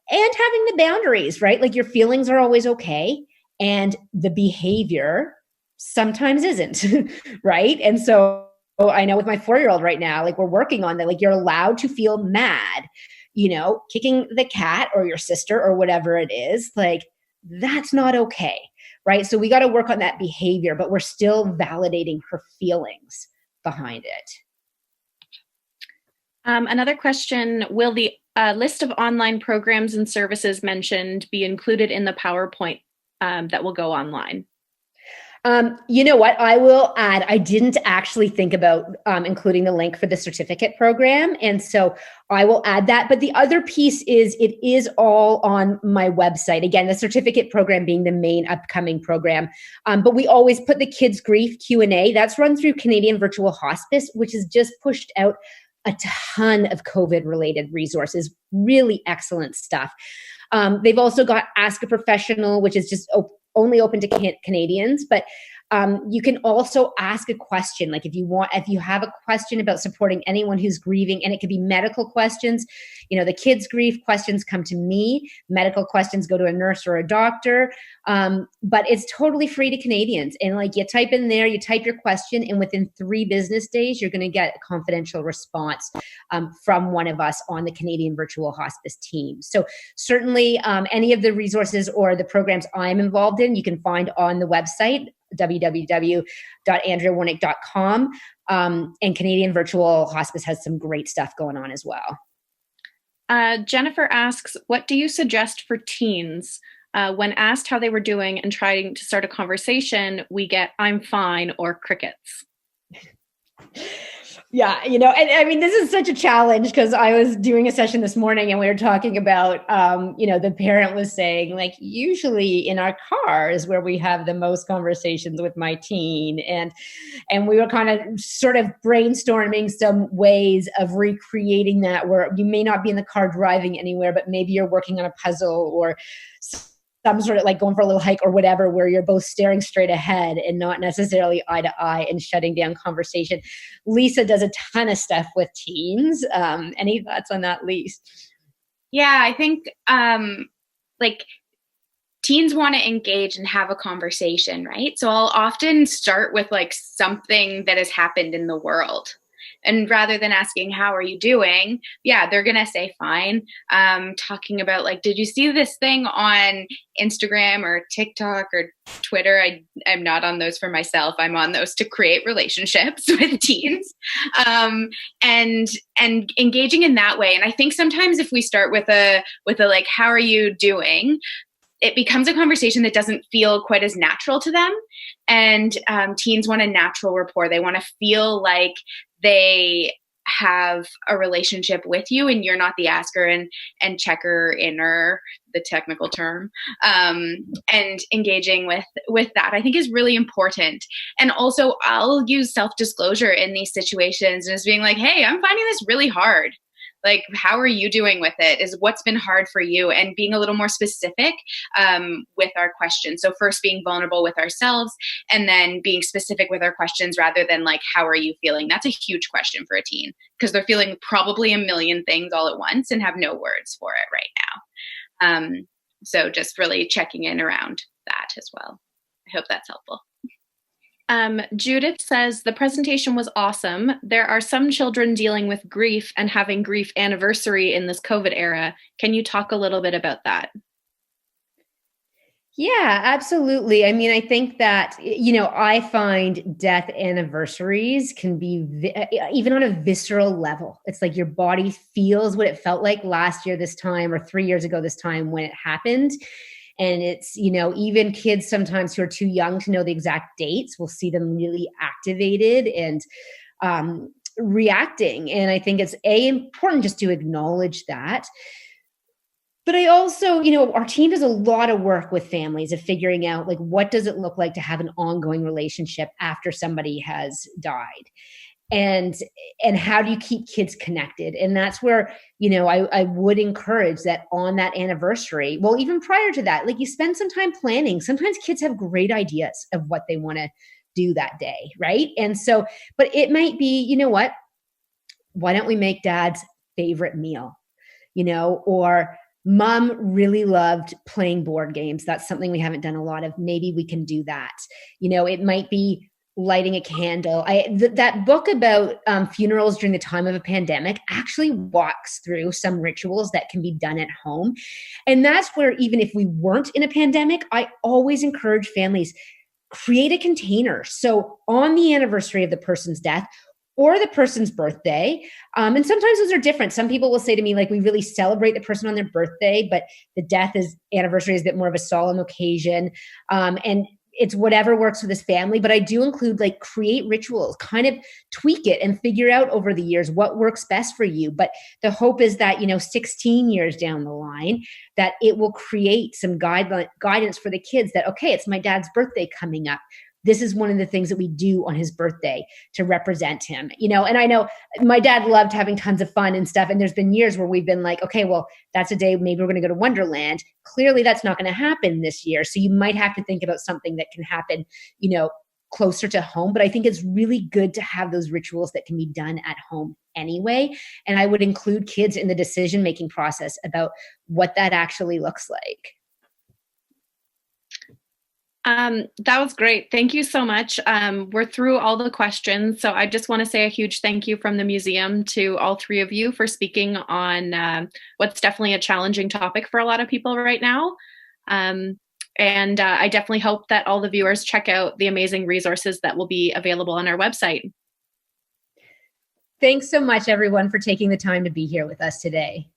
having the boundaries, right? Like your feelings are always okay. And the behavior sometimes isn't, right? And so I know with my 4-year-old right now, like we're working on that, like you're allowed to feel mad, kicking the cat or your sister or whatever it is, like that's not okay, right? So we got to work on that behavior, but we're still validating her feelings behind it. Another question, will the list of online programs and services mentioned be included in the PowerPoint that will go online? You know what? I will add, I didn't actually think about including the link for the certificate program. And so I will add that. But the other piece is it is all on my website. Again, the certificate program being the main upcoming program. But we always put the Kids Grief Q&A. That's run through Canadian Virtual Hospice, which has just pushed out a ton of COVID-related resources, really excellent stuff. They've also got Ask a Professional, which is just only open to Canadians, but you can also ask a question. Like if you have a question about supporting anyone who's grieving, and it could be medical questions, the kids' grief questions come to me, medical questions go to a nurse or a doctor, but it's totally free to Canadians. And like you type in there, you type your question, and within 3 business days, you're going to get a confidential response from one of us on the Canadian Virtual Hospice team. So certainly any of the resources or the programs I'm involved in, you can find on the website, www.andreawarnick.com. And Canadian Virtual Hospice has some great stuff going on as well. Jennifer asks, what do you suggest for teens? When asked how they were doing and trying to start a conversation, we get, I'm fine, or crickets. Yeah, and I mean, this is such a challenge because I was doing a session this morning and we were talking about, the parent was saying, like, usually in our car is where we have the most conversations with my teen. And we were kind of sort of brainstorming some ways of recreating that, where you may not be in the car driving anywhere, but maybe you're working on a puzzle or some sort of like going for a little hike or whatever, where you're both staring straight ahead and not necessarily eye to eye and shutting down conversation. Lisa does a ton of stuff with teens. Any thoughts on that, Lisa? Yeah, I think teens want to engage and have a conversation, right? So I'll often start with like something that has happened in the world. And rather than asking, how are you doing? Yeah, they're going to say fine. Talking about like, did you see this thing on Instagram or TikTok or Twitter? I'm not on those for myself. I'm on those to create relationships with teens, and engaging in that way. And I think sometimes if we start with a like, how are you doing? It becomes a conversation that doesn't feel quite as natural to them. And teens want a natural rapport. They want to feel like they have a relationship with you and you're not the asker and checker inner, the technical term, and engaging with that I think is really important. And also I'll use self-disclosure in these situations and just being like, hey, I'm finding this really hard. Like, how are you doing with it? Is what's been hard for you? And being a little more specific with our questions. So first being vulnerable with ourselves and then being specific with our questions rather than like, how are you feeling? That's a huge question for a teen because they're feeling probably a million things all at once and have no words for it right now. So just really checking in around that as well. I hope that's helpful. Judith says, the presentation was awesome. There are some children dealing with grief and having grief anniversary in this COVID era. Can you talk a little bit about that? Yeah, absolutely. I mean, I think that, I find death anniversaries can be even on a visceral level. It's like your body feels what it felt like last year this time or 3 years ago this time when it happened. And it's, even kids sometimes who are too young to know the exact dates, we'll see them really activated and reacting. And I think it's important just to acknowledge that. But I also, our team does a lot of work with families of figuring out, like, what does it look like to have an ongoing relationship after somebody has died? And how do you keep kids connected? And that's where, I would encourage that on that anniversary, well, even prior to that, like you spend some time planning. Sometimes kids have great ideas of what they want to do that day, right? And so, but it might be, why don't we make dad's favorite meal, or mom really loved playing board games. That's something we haven't done a lot of. Maybe we can do that. It might be lighting a candle. That book about funerals during the time of a pandemic actually walks through some rituals that can be done at home. And that's where, even if we weren't in a pandemic, I always encourage families, create a container. So on the anniversary of the person's death or the person's birthday, and sometimes those are different. Some people will say to me, like, we really celebrate the person on their birthday, but the death anniversary is a bit more of a solemn occasion. And it's whatever works for this family, but I do include like create rituals, kind of tweak it and figure out over the years what works best for you. But the hope is that, 16 years down the line, that it will create some guidance for the kids that, okay, it's my dad's birthday coming up. This is one of the things that we do on his birthday to represent him, and I know my dad loved having tons of fun and stuff. And there's been years where we've been like, okay, well, that's a day, maybe we're going to go to Wonderland. Clearly that's not going to happen this year. So you might have to think about something that can happen, closer to home. But I think it's really good to have those rituals that can be done at home anyway. And I would include kids in the decision-making process about what that actually looks like. That was great. Thank you so much. We're through all the questions. So I just want to say a huge thank you from the museum to all three of you for speaking on what's definitely a challenging topic for a lot of people right now. And I definitely hope that all the viewers check out the amazing resources that will be available on our website. Thanks so much, everyone, for taking the time to be here with us today.